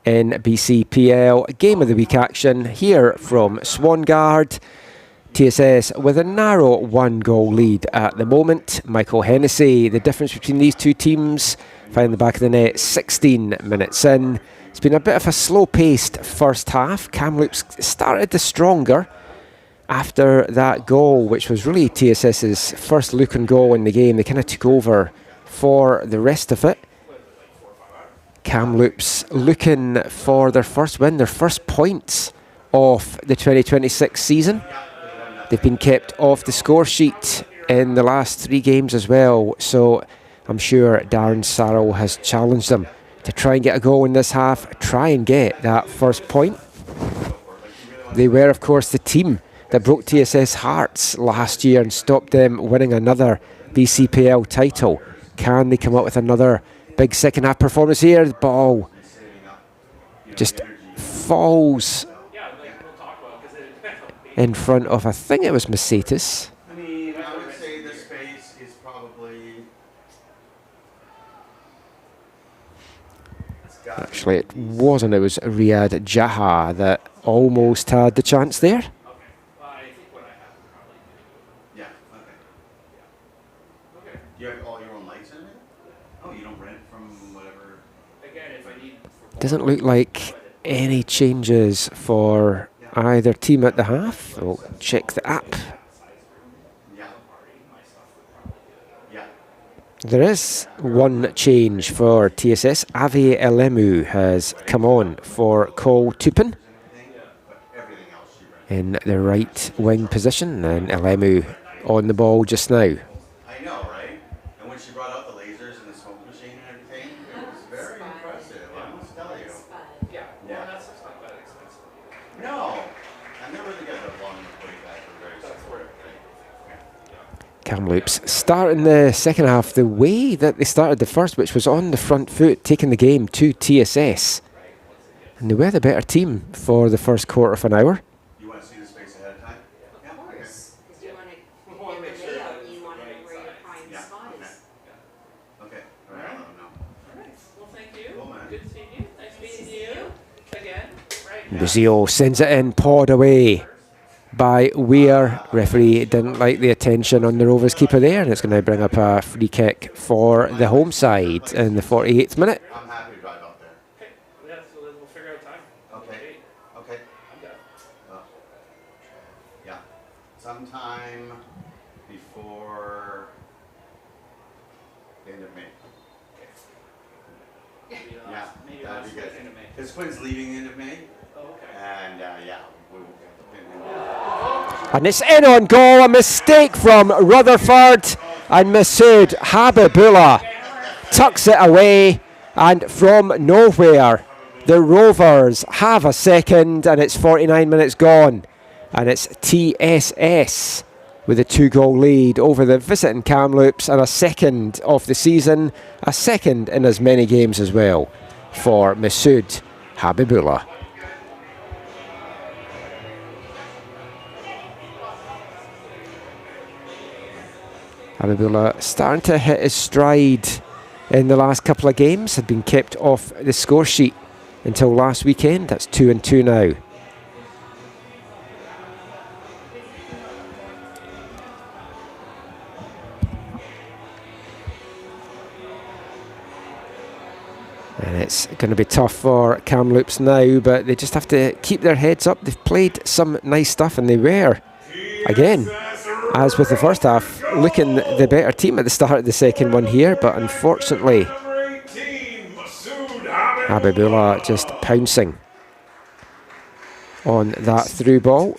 in BCPL. Game of the week action here from Swangard. TSS with a narrow 1-goal lead at the moment. Michael Hennessy, the difference between these two teams, finding the back of the net 16 minutes in. It's been a bit of a slow-paced first half. Kamloops started the stronger after that goal, which was really TSS's first look and goal in the game. They kind of took over for the rest of it. Kamloops looking for their first win, their first points of the 2026 season. They've been kept off the score sheet in the last 3 games as well, so I'm sure Darren Sarrell has challenged them to try and get a goal in this half, try and get that first point. They were, of course, the team that broke TSS hearts last year and stopped them winning another BCPL title. Can they come up with another big second half performance here? The ball just falls in front of, I think it was Macetis. I mean, I would say the space is probably... Actually, it wasn't. It was Riyad Jaha that almost had the chance there. Yeah, okay. Do you have all your own lights in it? Oh, you don't rent from whatever? Again, if I need... Doesn't look like any changes for either team at the half. We'll check the app. There is one change for TSS. Avi Elemu has come on for Cole Tupin in the right wing position, and Elemu on the ball just now. I know, right? And when she brought out the lasers and the smoke machine and everything, it was very impressive, I must tell you. Yeah, well, that's not that expensive. No, I never really got the long way back for very supportive. Kamloops starting the second half the way that they started the first, which was on the front foot, taking the game to TSS. And they were the better team for the first quarter of an hour. You want to see the space ahead of time? Yeah, Of course, because you want to get the layout and you want to know where your prime spot is. Okay, all right, I'll let them know. All right, well, thank you. Cool, man. Good seeing you. Nice meeting you again. Right. Brazil sends it in, pawed away by Weir. Referee didn't like the attention on the Rovers keeper there, and it's going to bring up a free kick for the home side in the 48th minute. I'm happy to drive out there. Okay, yeah, so we'll figure out time. Okay, okay. I'm done. Yeah, sometime before the end of May. Yeah, Maybe that'd last be good. weekend of May. Because Quinn's leaving the end of May, Oh, okay. and yeah, we will. And it's in on goal, a mistake from Rutherford, and Masood Habibullah tucks it away, and from nowhere the Rovers have a second, and it's 49 minutes gone, and it's TSS with a 2-goal lead over the visiting Kamloops, and a second of the season, a second in as many games as well for Masood Habibullah. Habibullah starting to hit his stride in the last couple of games, had been kept off the score sheet until last weekend. That's 2-2 now. And it's going to be tough for Kamloops now, but they just have to keep their heads up. They've played some nice stuff, and they were, again, as with the first half, looking the better team at the start of the second one here, but unfortunately Habibullah just pouncing on that through ball.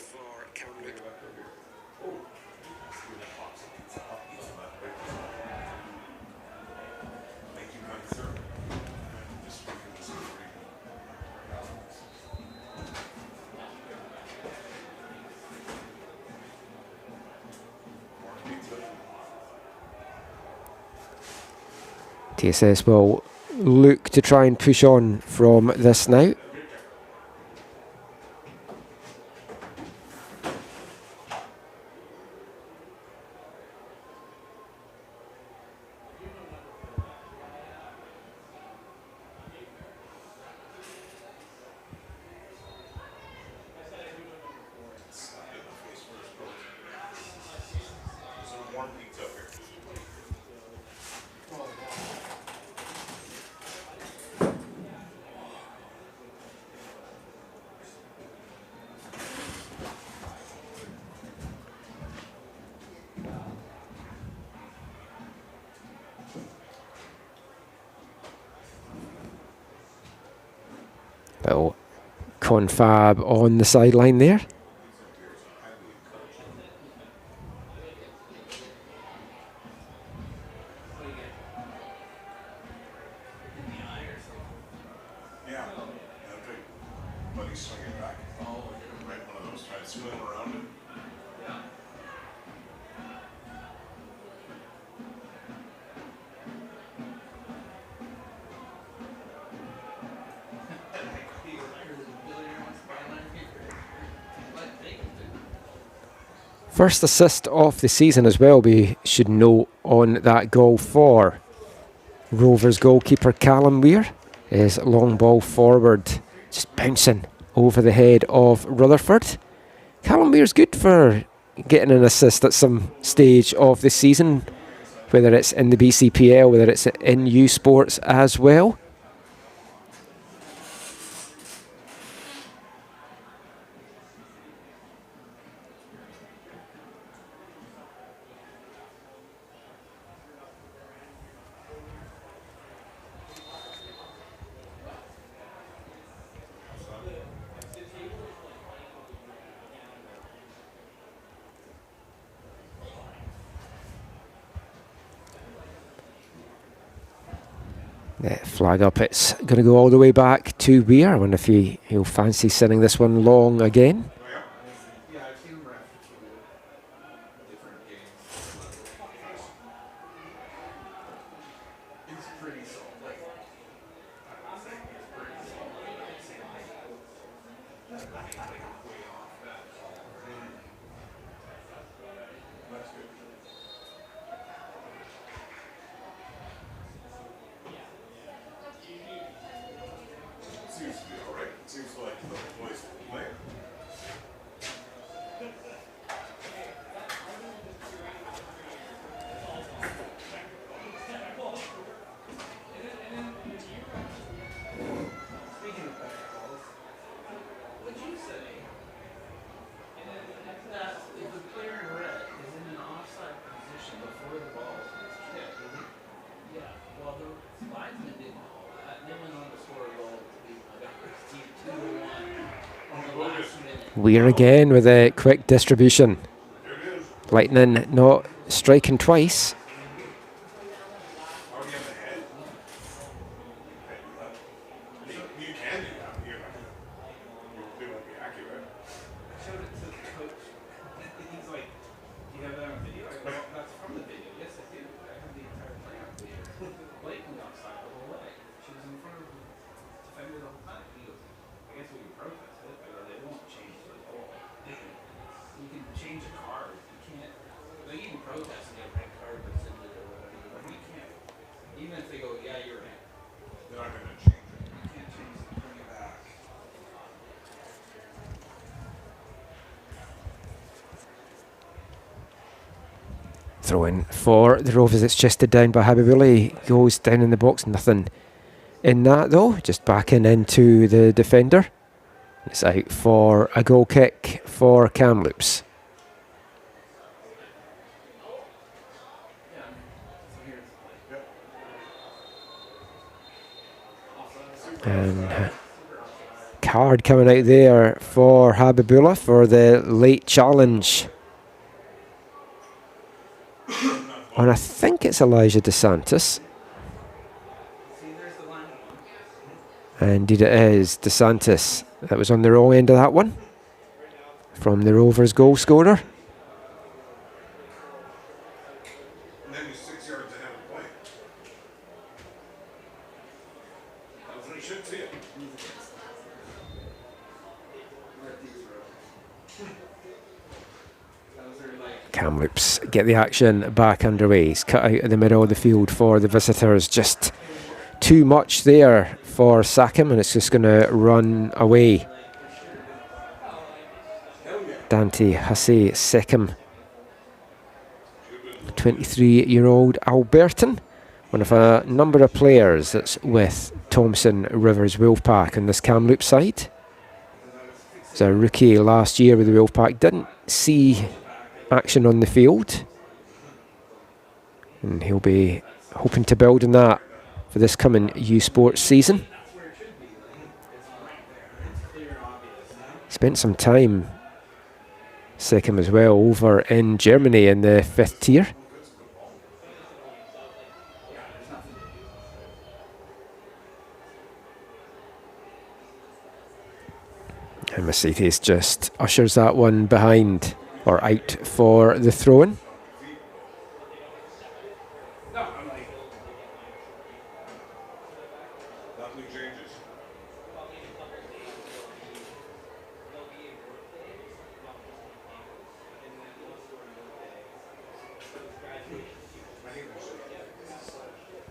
TSS will look to try and push on from this now. Little confab on the sideline there. Yeah. Buddy swinging back. Oh, right, one of those trying to swim around him. First assist of the season as well, we should note, on that goal for Rovers goalkeeper Callum Weir. His long ball forward, just bouncing over the head of Rutherford. Callum Weir's good for getting an assist at some stage of the season, whether it's in the BCPL, whether it's in U Sports as well. Flag up, it's going to go all the way back to Weir. I wonder if he'll fancy sending this one long again. Yeah, I've seen him ref different games. It's pretty solid. Like, I'm saying it's pretty solid. It's like way off that. That's good. Seems to be alright. Seems like the voice will play. Speaking of better calls, would you say that if the player in red is in an offside position before the ball is kicked, yeah, well, the linesman didn't call that, and they went on to score a goal to beat the team 2-1 on the last minute. Weir again with a quick distribution. Here it is. Lightning not striking twice. Already on the head. You can do that. It won't be accurate. I showed it to the coach. He's like, do you have that on video? I go, well, that's from the video. Yes, I do. I have the entire play on video. Blatantly offside the whole way. She was in front of the defender the whole time. He goes, I guess we can protest it, but they won't change the goal. You can change a card. You can't. Like, you can protest and get a red card rescinded or whatever. But you can't. Even if they go, yeah, you're right. They're not going to change it. You can't change it. Bring it back. Throw in for the Rovers. It's chested down by Habibullah. Goes down in the box. Nothing in that though. Just backing into the defender. It's out for a goal kick for Kamloops. And card coming out there for Habibullah for the late challenge. And I think it's Elijah DeSantis. Indeed it is DeSantis. That was on the wrong end of that one. From the Rovers goal scorer. And then he's 6 yards ahead of play. That's what he should see it. Kamloops get the action back underway. He's cut out of the middle of the field for the visitors. Just too much there for Sackham, and it's just going to run away. Dante Hasse Seckham, 23-year-old Albertan, one of a number of players that's with Thomson Rivers Wolfpack on this Kamloops side. He was a rookie last year with the Wolfpack, didn't see action on the field, and he'll be hoping to build on that for this coming U Sports season. spent some time, second as well, over in Germany in the 5th tier. And Mercedes just ushers that one behind or out for the throw-in.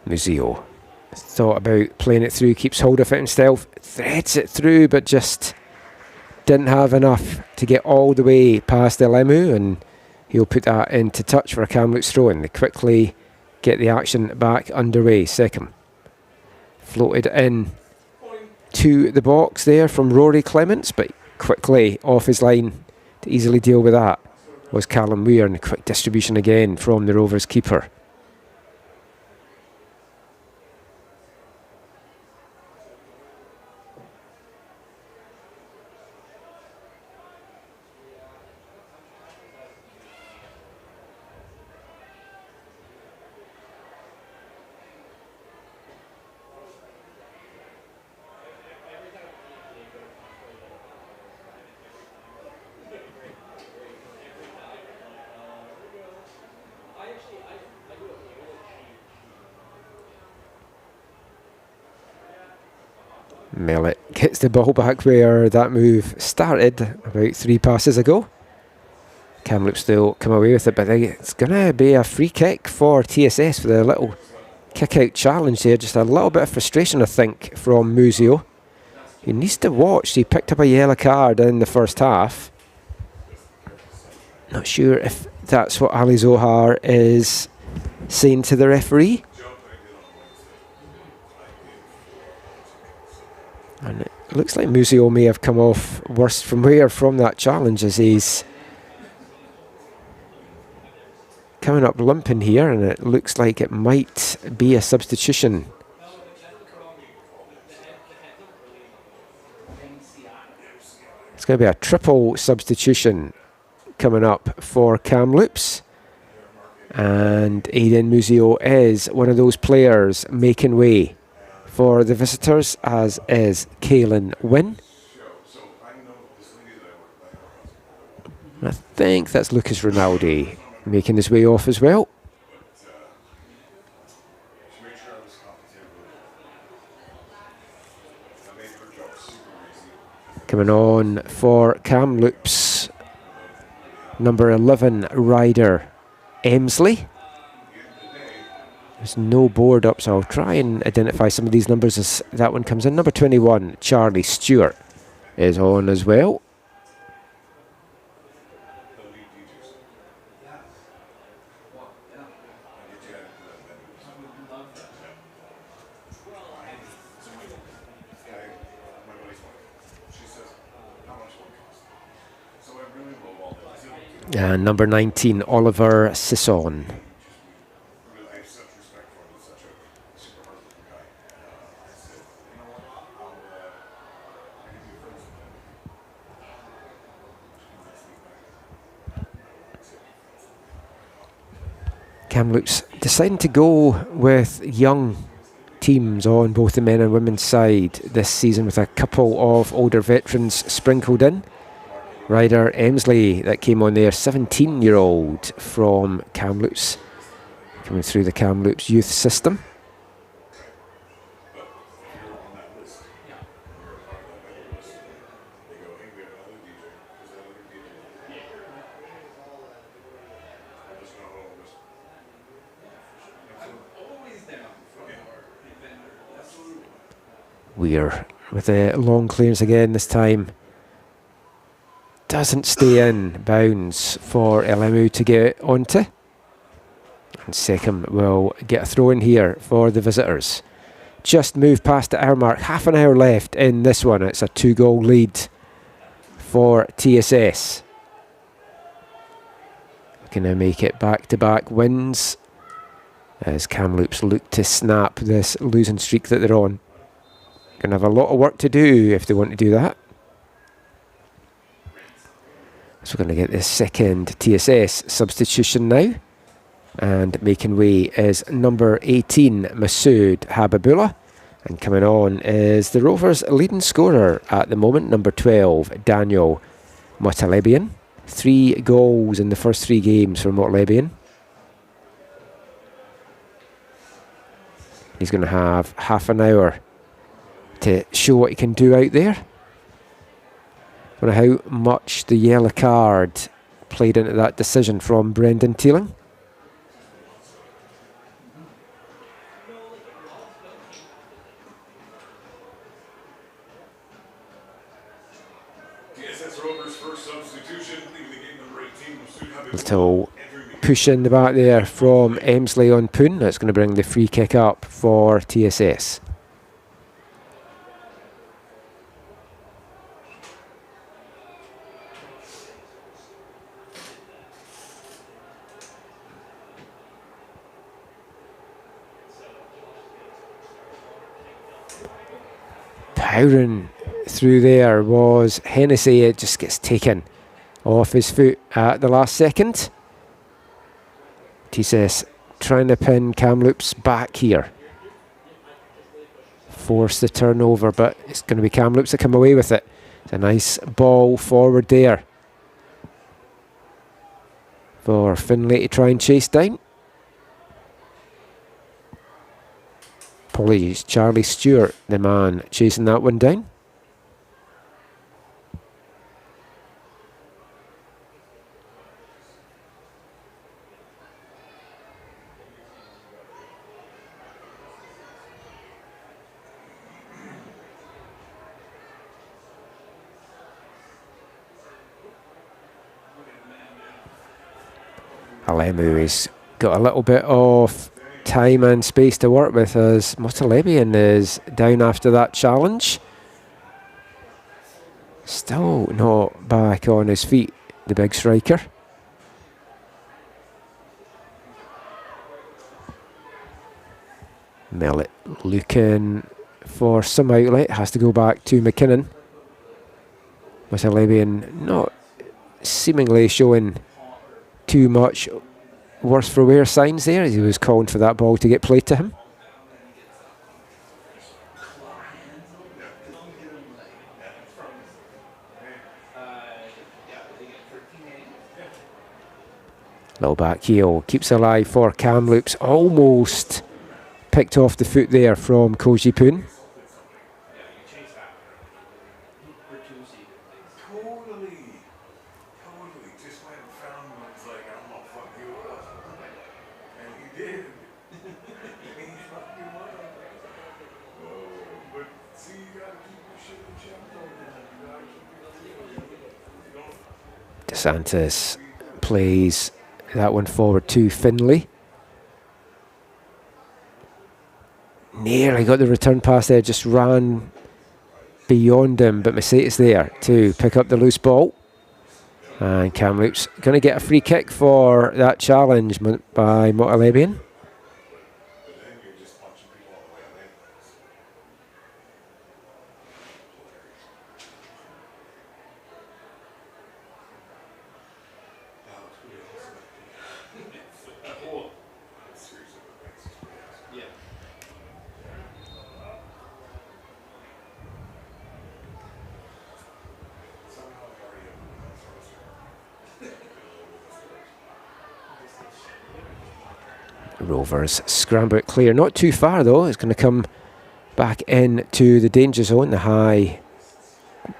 Muzio thought about playing it through, keeps hold of it himself, threads it through, but just didn't have enough to get all the way past Elemu, and he'll put that into touch for a Kamloops throw-in. They quickly get the action back underway. Second floated in to the box there from Rory Clements, but quickly off his line to easily deal with that was Callum Weir, and a quick distribution again from the Rovers keeper. Mellett gets the ball back where that move started about 3 passes ago. Kamloops still come away with it, but it's going to be a free kick for TSS for the little kick-out challenge there. Just a little bit of frustration, I think, from Muzio. He needs to watch. He picked up a yellow card in the first half. Not sure if that's what Ali Zohar is saying to the referee. And it looks like Muzio may have come off worse from that challenge, as he's coming up limping here, and it looks like it might be a substitution. It's going to be a triple substitution coming up for Kamloops. And Aidan Muzio is one of those players making way for the visitors, as is Caelan Wynn. I think that's Lucas Rinaldi making his way off as well. Coming on for Kamloops, number 11, Ryder Emsley. There's no board up, so I'll try and identify some of these numbers as that one comes in. Number 21, Charlie Stewart, is on as well. And number 19, Oliver Sisson. Kamloops deciding to go with young teams on both the men and women's side this season, with a couple of older veterans sprinkled in. Ryder Emsley, that came on there, 17-year-old from Kamloops, coming through the Kamloops youth system. Weir with a long clearance again this time. Doesn't stay in bounds for Elemu to get onto. And Seckham will get a throw in here for the visitors. Just moved past the hour mark. Half an hour left in this one. It's a 2-goal lead for TSS. Looking to make it back-to-back wins as Kamloops look to snap this losing streak that they're on. Going to have a lot of work to do if they want to do that. So we're going to get the second TSS substitution now. And making way is number 18, Masood Habibullah. And coming on is the Rovers' leading scorer at the moment, number 12, Daniel Motalebian. 3 goals in the first 3 games for Motalebian. He's going to have half an hour to show what he can do out there. I wonder how much the yellow card played into that decision from Brendan Teeling. TSS Rovers first substitution, leaving the game number 18, Masood Habibullah. Little push in the back there from Emsley on Poon. That's going to bring the free kick up for TSS. Powering through there was Hennessy. It just gets taken off his foot at the last second. TSS trying to pin Kamloops back here. Force the turnover, but it's going to be Kamloops that come away with it. It's a nice ball forward there for Finlay to try and chase down. Apologies, Charlie Stewart, the man chasing that one down. Alemu has got a little bit of time and space to work with as Motalebian is down after that challenge. Still not back on his feet, the big striker. Millet looking for some outlet, has to go back to McKinnon. Motalebian not seemingly showing too much worse for wear signs there as he was calling for that ball to get played to him. Little back heel keeps alive for Kamloops. Almost picked off the foot there from Koji Poon. DeSantis plays that one forward to Finlay. Nearly got the return pass there, just ran beyond him, but Mercedes there to pick up the loose ball. And Kamloops going to get a free kick for that challenge by Motalebian. Rovers scramble it clear, not too far though. It's going to come back into the danger zone. The high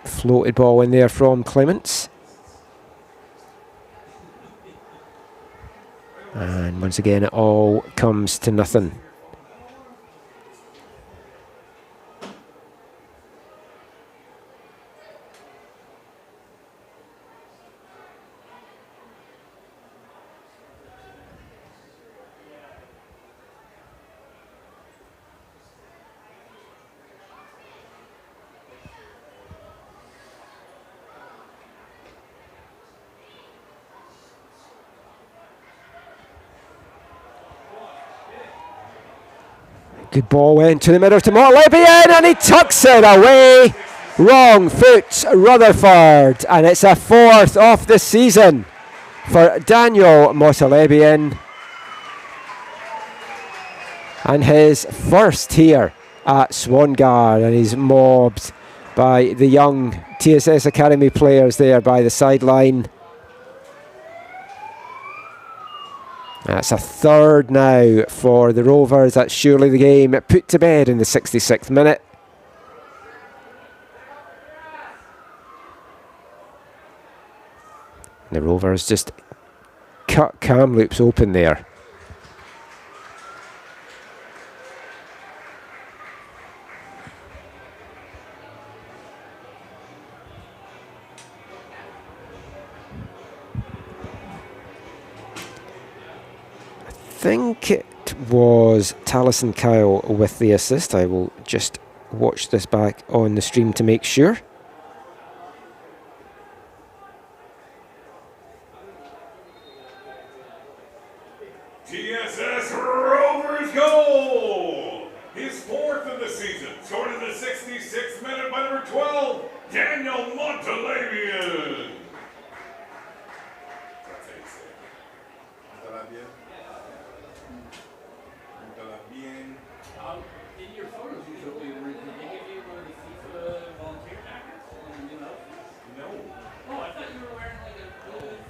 floated ball in there from Clements. And once again it all comes to nothing. Good ball into the middle to Motalebian and he tucks it away. Wrong foot, Rutherford, and it's a 4th of the season for Daniel Motelebian, and his first here at Swangard, and he's mobbed by the young TSS Academy players there by the sideline. That's a 3rd now for the Rovers. That's surely the game put to bed in the 66th minute. The Rovers just cut Kamloops open there. I think it was Taliesin Kyle with the assist. I will just watch this back on the stream to make sure. TSS Rovers goal! His 4th of the season, scored in the 66th minute by number 12, Daniel Motelebian. That's how you say it. Motelebian. In your photos, usually, did they give you one of the FIFA volunteer jackets? No. Oh, I thought you were wearing like a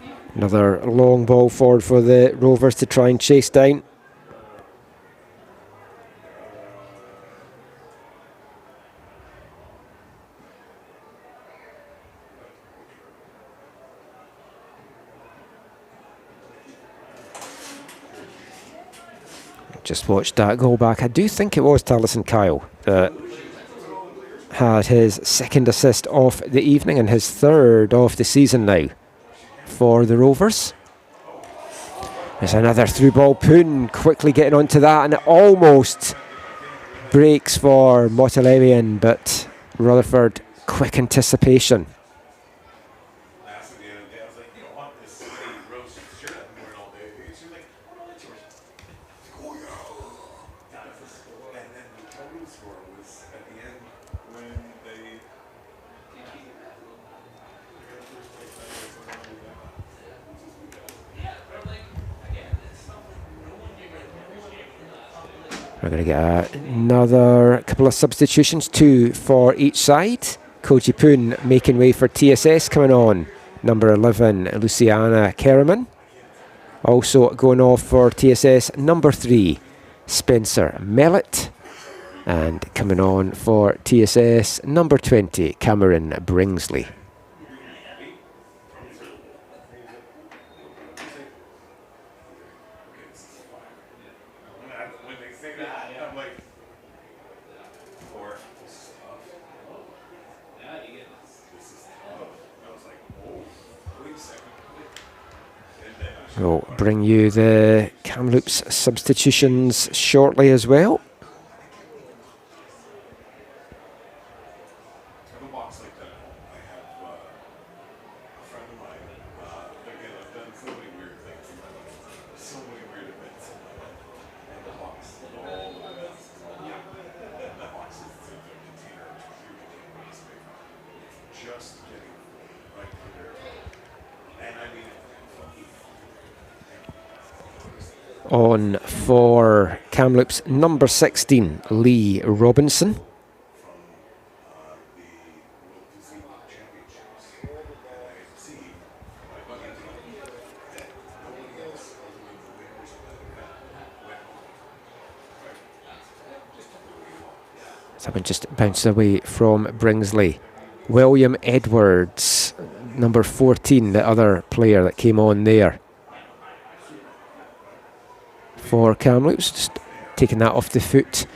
FIFA. Another long ball forward for the Rovers to try and chase down. Just watched that goal back. I do think it was Taliesin Kyle that had his 2nd assist of the evening and his 3rd of the season now for the Rovers. There's another through ball. Poon quickly getting onto that, and it almost breaks for Motelebian, but Rutherford, quick anticipation. Last of the other day, I was like, you don't want this sweaty roast shirt I've been wearing all day. She was like, oh no, that's yours. Oh yeah. And then the total score was at the end when they. We're going to get another couple of substitutions, 2 for each side. Koji Poon making way for TSS, coming on. Number 11, Luciana Kerriman. Also going off for TSS, number 3, Spencer Mellett. And coming on for TSS, number 20, Cameron Bringsley. When they say that, I'm like, or this is tough. This is tough. I was like, oh, wait a second. We'll bring you the Kamloops substitutions shortly as well. I have a box like that at home. I have a friend of mine. Again, I've done so many weird things. So many weird events. And the box, all the events. That box is a container, a container of newspaper. Just getting right there. And I mean, On for Kamloops, number 16, Lee Robinson. Someone just bounced away from Bringsley. William Edwards, number 14, the other player that came on there for Kamloops, just taking that off the foot.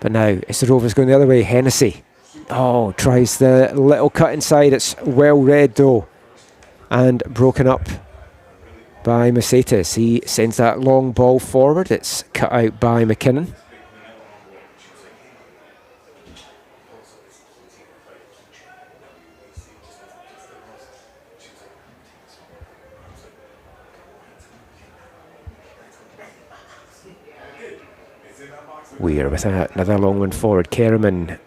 But now it's the Rovers going the other way. Hennessy, oh, tries the little cut inside. It's well read though, and broken up by Mercedes. He sends that long ball forward. It's cut out by McKinnon. Weir with another long one forward. Kerriman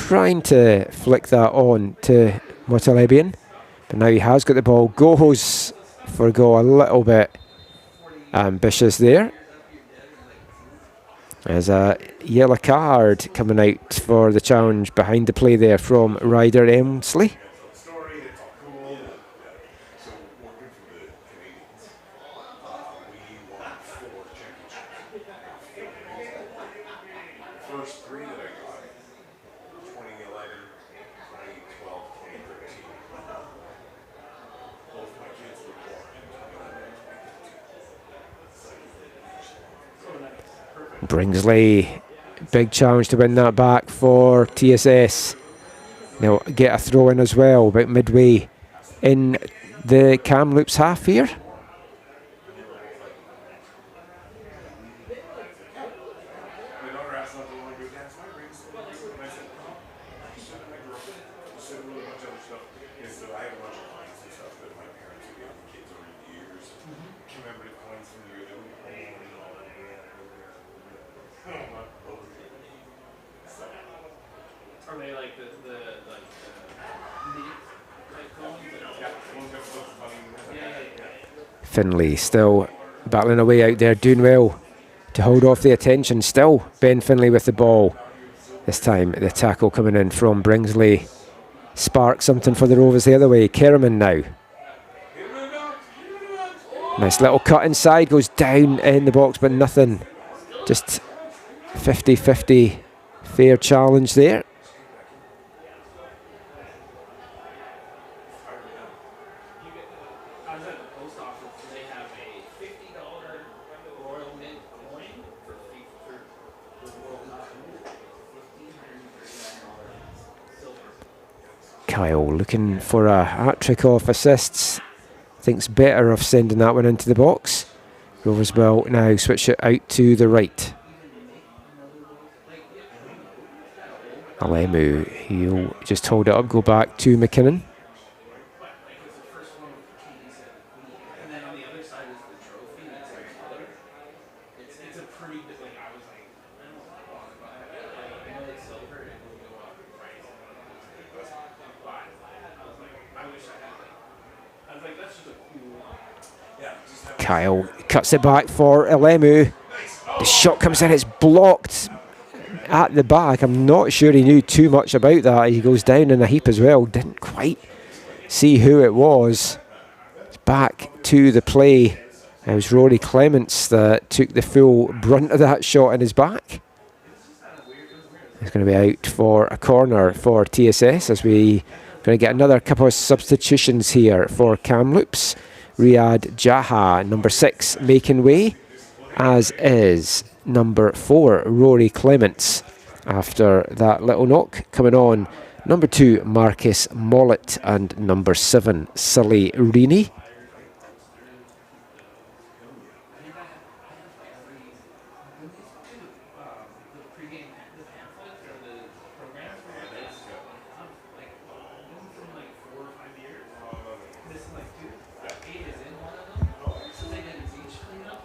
trying to flick that on to Motalebian, but now he has got the ball. Goes for a goal, a little bit ambitious there. There's a yellow card coming out for the challenge behind the play there from Ryder Emsley. First three that I got, 2011, 2012, 2013. Both my kids were born in 2011. Bringsley, big challenge to win that back for TSS. They'll get a throw in as well, about midway in the Kamloops half here. Are they like the Finlay still battling away out there, doing well to hold off the attention. Still Ben Finlay with the ball. This time the tackle coming in from Bringsley sparks something for the Rovers the other way. Kerriman now. Nice little cut inside, goes down in the box, but nothing. Just 50-50 fair challenge there. Kyle looking for a hat-trick off assists. Thinks better of sending that one into the box. Rovers will now switch it out to the right. Alemu, he'll just hold it up, go back to McKinnon. Kyle cuts it back for Alemu. The shot comes in, it's blocked at the back. I'm not sure he knew too much about that. He goes down in a heap as well. Didn't quite see who it was. Back to the play. It was Rory Clements that took the full brunt of that shot in his back. It's going to be out for a corner for TSS as we going to get another couple of substitutions here for Kamloops. Riyad Jaha, number 6, making way, as is number 4, Rory Clements. After that little knock, coming on, number 2, Marcus Mollett, and number 7, Sully Reaney.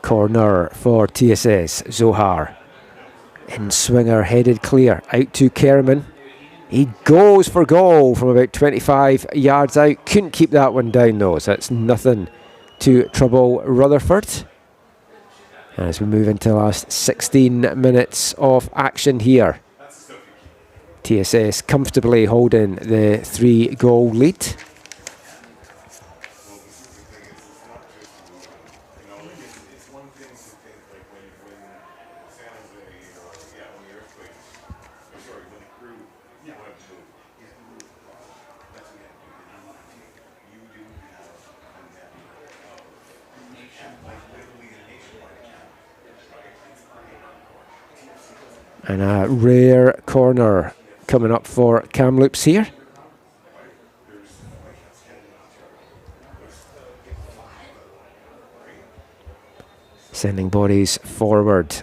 Corner for TSS, Zohar. In swinger, headed clear, out to Kerriman. He goes for goal from about 25 yards out. Couldn't keep that one down though, so it's nothing to trouble Rutherford. As we move into the last 16 minutes of action here. TSS comfortably holding the 3-goal lead. And a rare corner coming up for Kamloops here. Sending bodies forward.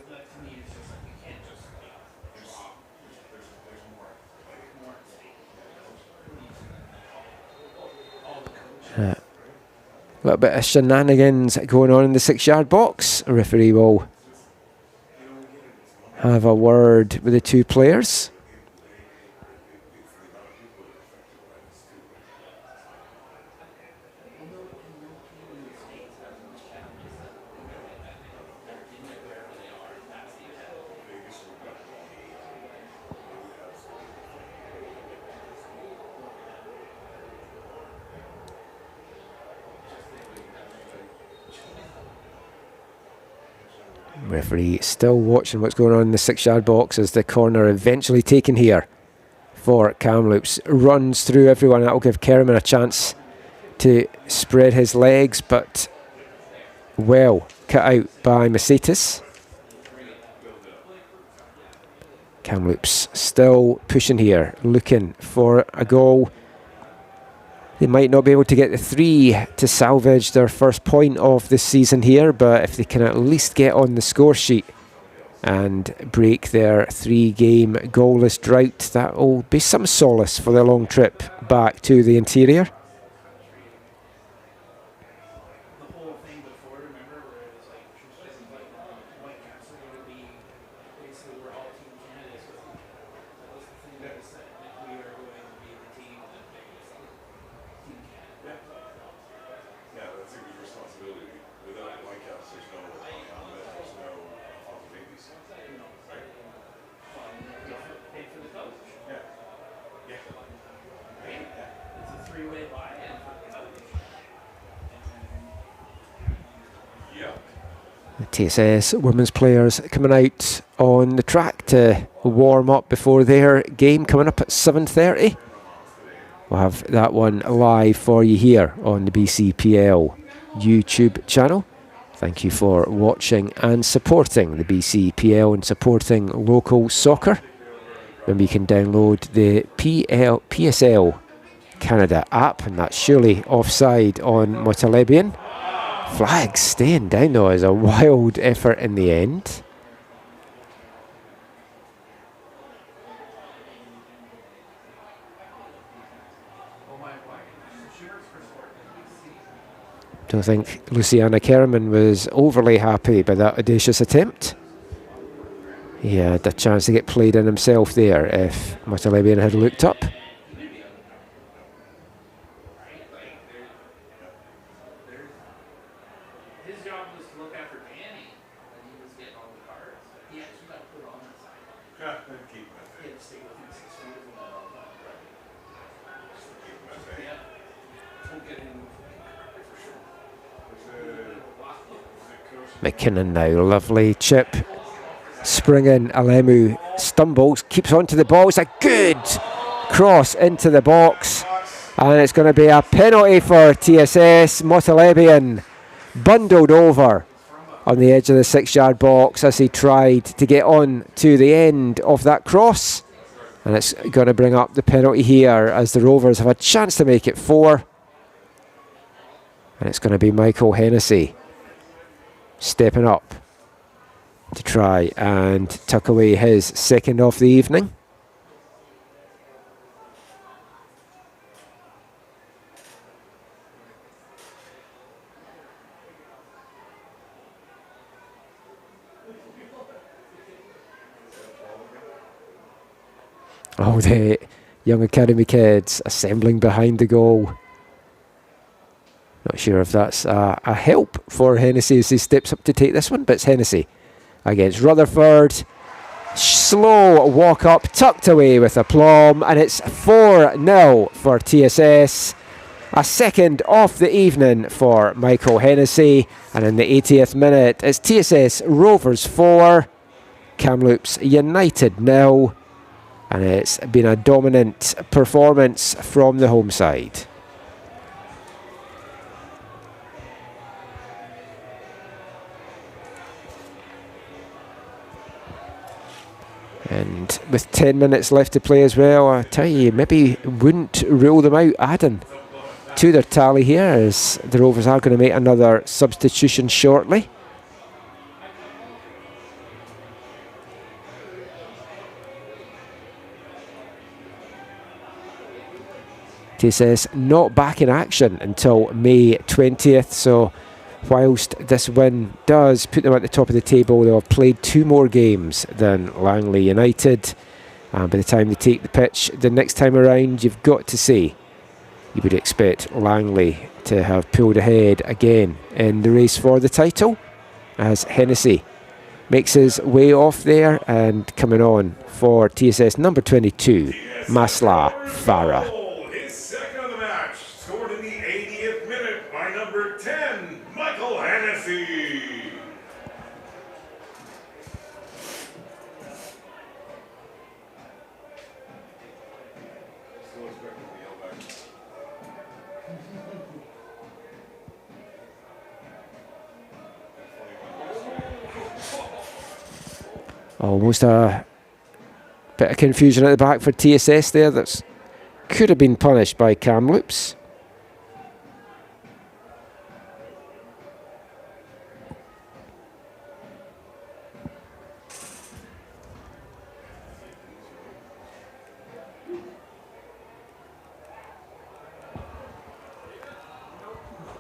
A little bit of shenanigans going on in the 6-yard box. A referee will have a word with the two players. Referee still watching what's going on in the 6-yard box as the corner eventually taken here for Kamloops. Runs through everyone. That will give Kerriman a chance to spread his legs, but well cut out by Macetis. Kamloops still pushing here, looking for a goal. They might not be able to get the 3 to salvage their first point of the season here, but if they can at least get on the score sheet and break their 3-game goalless drought, that will be some solace for their long trip back to the interior. TSS women's players coming out on the track to warm up before their game coming up at 7:30. We'll have that one live for you here on the BCPL YouTube channel. Thank you for watching and supporting the BCPL and supporting local soccer. Remember, you can download the PSL Canada app, and that's surely offside on Motalebian. Flag staying down though is a wild effort in the end. Don't think Luciana Kerriman was overly happy by that audacious attempt. He had a chance to get played in himself there if Motalebian had looked up. McKinnon now, lovely chip. Springing, Alemu stumbles, keeps onto the ball. It's a good cross into the box. And it's going to be a penalty for TSS. Motalebian bundled over on the edge of the 6-yard box as he tried to get on to the end of that cross. And it's going to bring up the penalty here as the Rovers have a chance to make it 4. And it's going to be Michael Hennessy stepping up to try and tuck away his second of the evening. Oh, the young academy kids assembling behind the goal. Not sure if that's a help for Hennessy as he steps up to take this one, but it's Hennessy against Rutherford. Slow walk up, tucked away with aplomb, and it's 4-0 for TSS. A second off the evening for Michael Hennessy, and in the 80th minute, it's TSS Rovers 4, Kamloops United 0, and it's been a dominant performance from the home side. And with 10 minutes left to play as well, I tell you, maybe wouldn't rule them out adding to their tally here, as the Rovers are going to make another substitution shortly. TSS not back in action until May 20th, so whilst this win does put them at the top of the table, they'll have played 2 more games than Langley United. And by the time they take the pitch the next time around, you've got to say you would expect Langley to have pulled ahead again in the race for the title, as Hennessy makes his way off there, and coming on for TSS number 22, Masla Farah. Almost a bit of confusion at the back for TSS there. That could have been punished by Kamloops.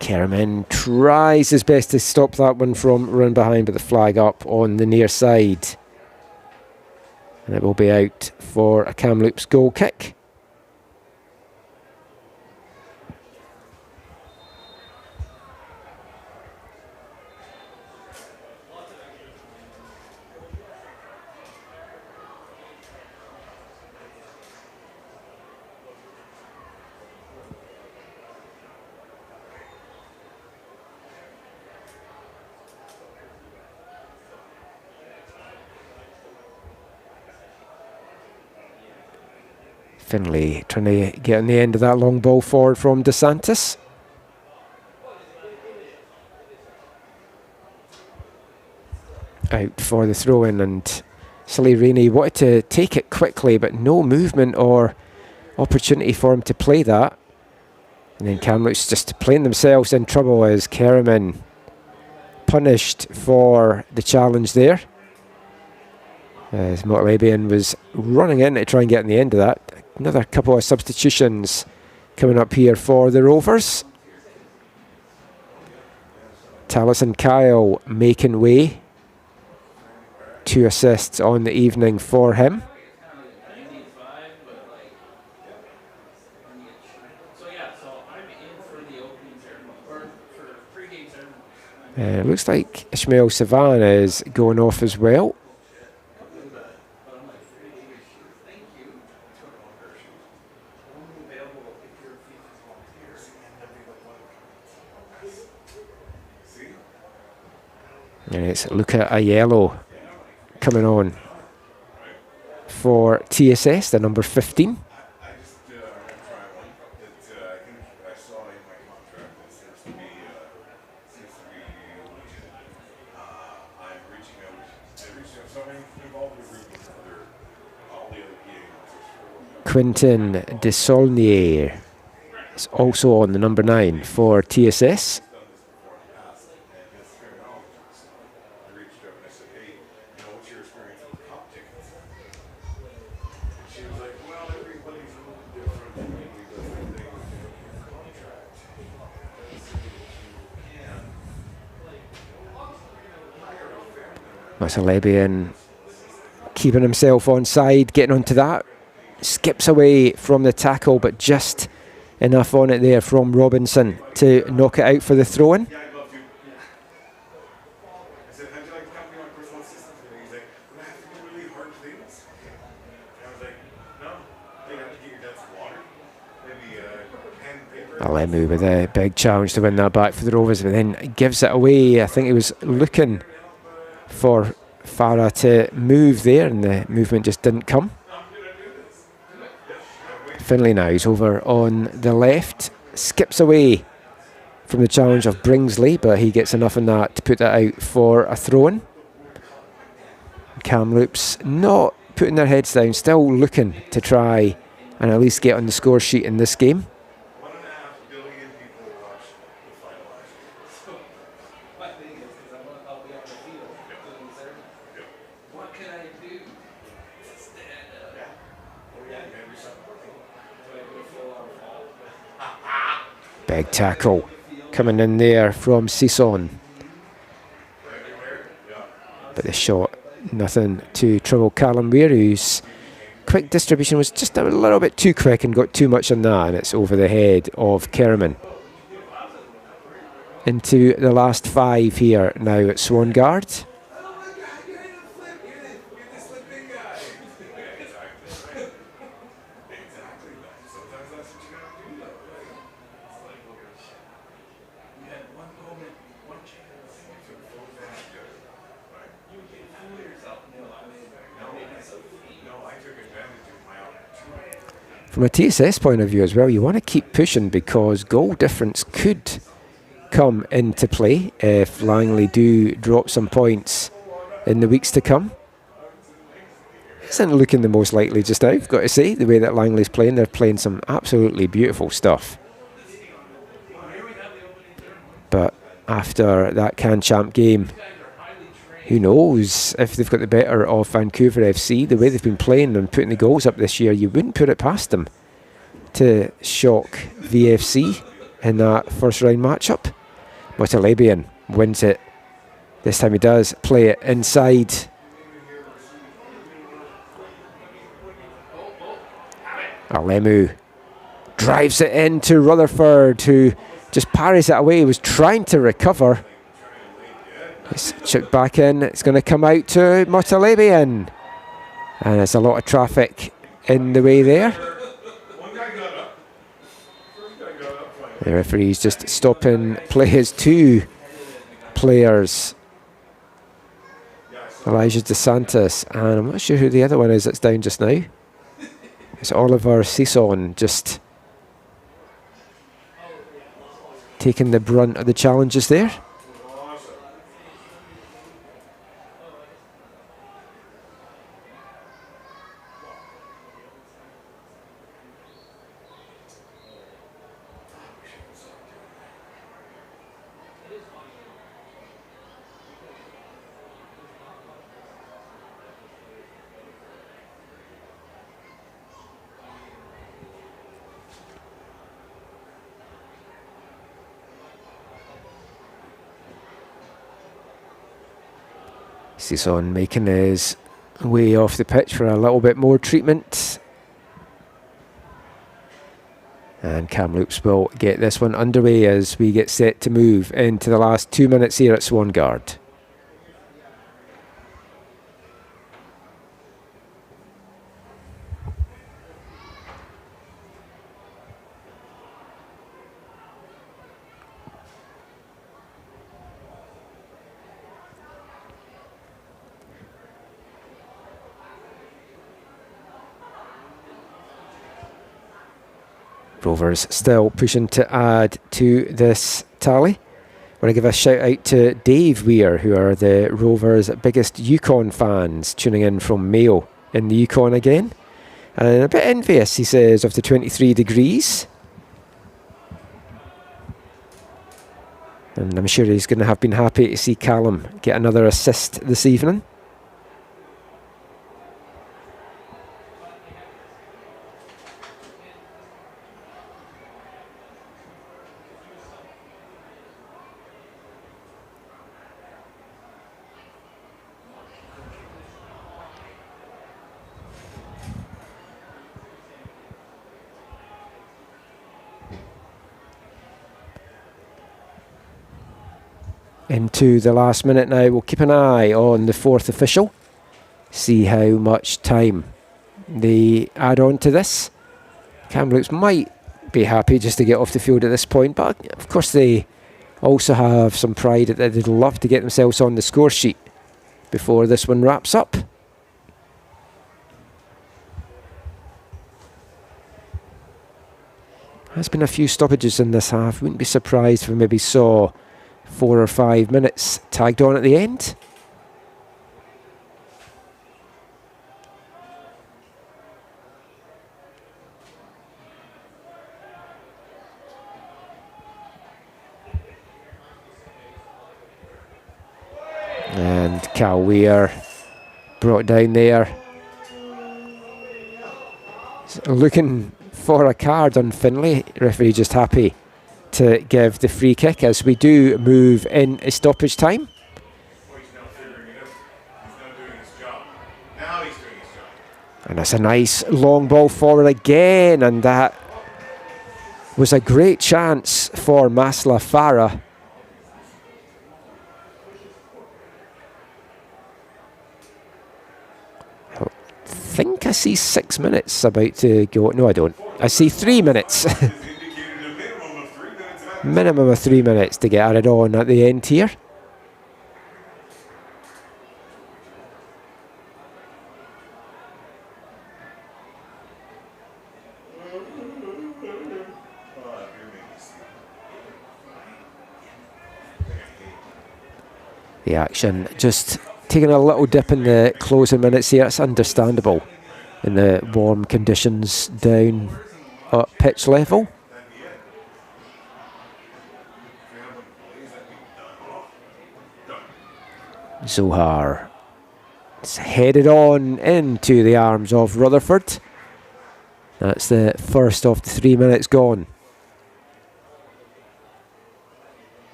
Kerriman tries his best to stop that one from running behind, but the flag up on the near side. And it will be out for a Kamloops goal kick. Finlay trying to get on the end of that long ball forward from DeSantis. Out for the throw-in, and Rainey wanted to take it quickly, but no movement or opportunity for him to play that. And then Kamloops just playing themselves in trouble as Kerriman punished for the challenge there. As Motalabian was running in to try and get on the end of that. Another couple of substitutions coming up here for the Rovers. Tallis and Kyle making way. 2 assists on the evening for him. It looks like Ishmael Savan is going off as well. And it's Luca Aiello coming on for TSS, the number 15. Quentin Desaulnier is also on the number 9 for TSS. Motalabian keeping himself on side, getting onto that. Skips away from the tackle, but just enough on it there from Robinson to knock it out for the throw-in. Alemu with a big challenge to win that back for the Rovers, but then gives it away. I think he was looking for Farah to move there, and the movement just didn't come. Finlay now is over on the left, skips away from the challenge of Bringsley, but he gets enough in that to put that out for a throw-in. Kamloops not putting their heads down, still looking to try and at least get on the score sheet in this game. Big tackle coming in there from Sisson. But the shot, nothing to trouble Callum Weir, whose quick distribution was just a little bit too quick and got too much on that, and it's over the head of Kerriman. Into the last 5 here now at Swangard. From a TSS point of view as well, you want to keep pushing because goal difference could come into play if Langley do drop some points in the weeks to come. isn't looking the most likely just now, I've got to say, the way that Langley's playing. They're playing some absolutely beautiful stuff. But after that Can-Champ game, who knows if they've got the better of Vancouver FC. The way they've been playing and putting the goals up this year, you wouldn't put it past them to shock VFC in that first round matchup. Motalabian wins it. This time he does play it inside. Alemu drives it into Rutherford, who just parries it away. He was trying to recover. It's chipped back in. It's going to come out to Motalabian. And there's a lot of traffic in the way there. The referee's just stopping play his 2 players. Elijah DeSantis, and I'm not sure who the other one is that's down just now. It's Oliver Sisson just taking the brunt of the challenges there. Sisson making his way off the pitch for a little bit more treatment. And Kamloops will get this one underway as we get set to move into the last 2 minutes here at Swangard. Rovers still pushing to add to this tally. I want to give a shout out to Dave Weir, who are the Rovers' biggest Yukon fans, tuning in from Mayo in the Yukon again. And a bit envious, he says, of the 23 degrees. And I'm sure he's going to have been happy to see Callum get another assist this evening. Into the last minute now. We'll keep an eye on the 4th official, see how much time they add on to this. Kamloops might be happy just to get off the field at this point, but of course they also have some pride that they'd love to get themselves on the score sheet before this one wraps up. There's been a few stoppages in this half. Wouldn't be surprised if we maybe saw 4 or 5 minutes tagged on at the end. And Cal Weir brought down there. Looking for a card on Finlay. Referee just happy to give the free kick as we do move in a stoppage time. And that's a nice long ball forward again, and that was a great chance for Masla Farah. I think I see 6 minutes about to go. No, I don't. I see 3 minutes. Minimum of 3 minutes to get added on at the end here. The action just taking a little dip in the closing minutes here. It's understandable in the warm conditions down at pitch level. Zohar is headed on into the arms of Rutherford. That's the first of the 3 minutes gone.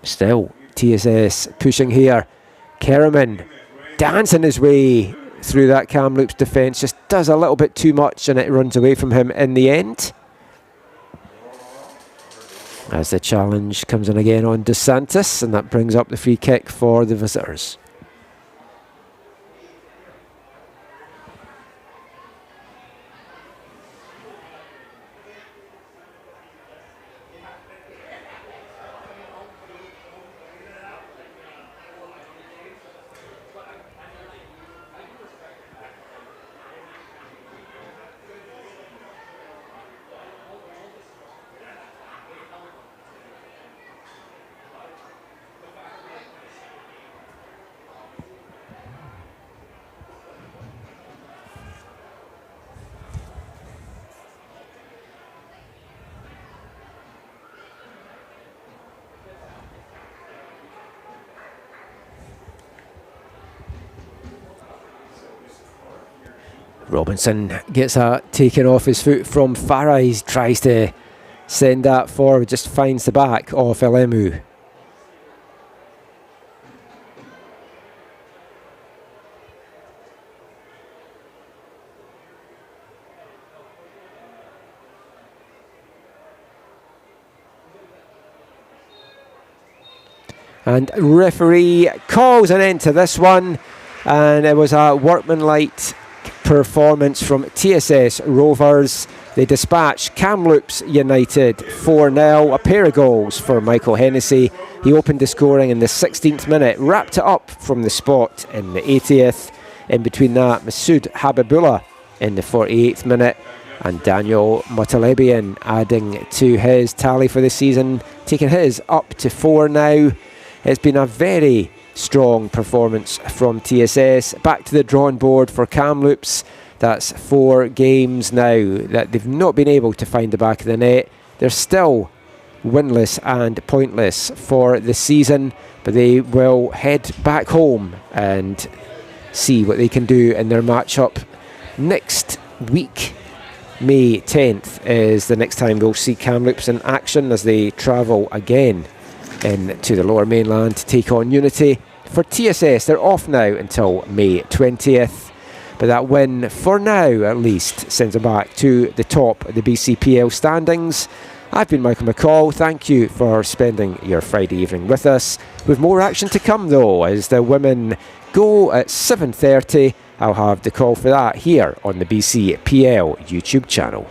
Still, TSS pushing here. Kerriman dancing his way through that Kamloops defence. Just does a little bit too much and it runs away from him in the end. As the challenge comes in again on DeSantis, and that brings up the free kick for the visitors. Robinson gets that taken off his foot from Farah. He tries to send that forward, just finds the back of Elemu. And referee calls an end to this one, and it was a workmanlike performance from TSS Rovers. They dispatched Kamloops United 4-0. A pair of goals for Michael Hennessy. He opened the scoring in the 16th minute, wrapped it up from the spot in the 80th. In between that, Masood Habibullah in the 48th minute, and Daniel Mutalebian adding to his tally for the season, taking his up to 4 now. It's been a very strong performance from TSS. Back to the drawing board for Kamloops. That's 4 games now that they've not been able to find the back of the net. They're still winless and pointless for the season, but they will head back home and see what they can do in their matchup next week. May 10th is the next time we'll see Kamloops in action as they travel again into the Lower Mainland to take on Unity. For TSS, they're off now until May 20th, but that win, for now at least, sends them back to the top of the BCPL standings. I've been Michael McCall. Thank you for spending your Friday evening with us. With more action to come though, as the women go at 7:30. I'll have the call for that here on the BCPL YouTube channel.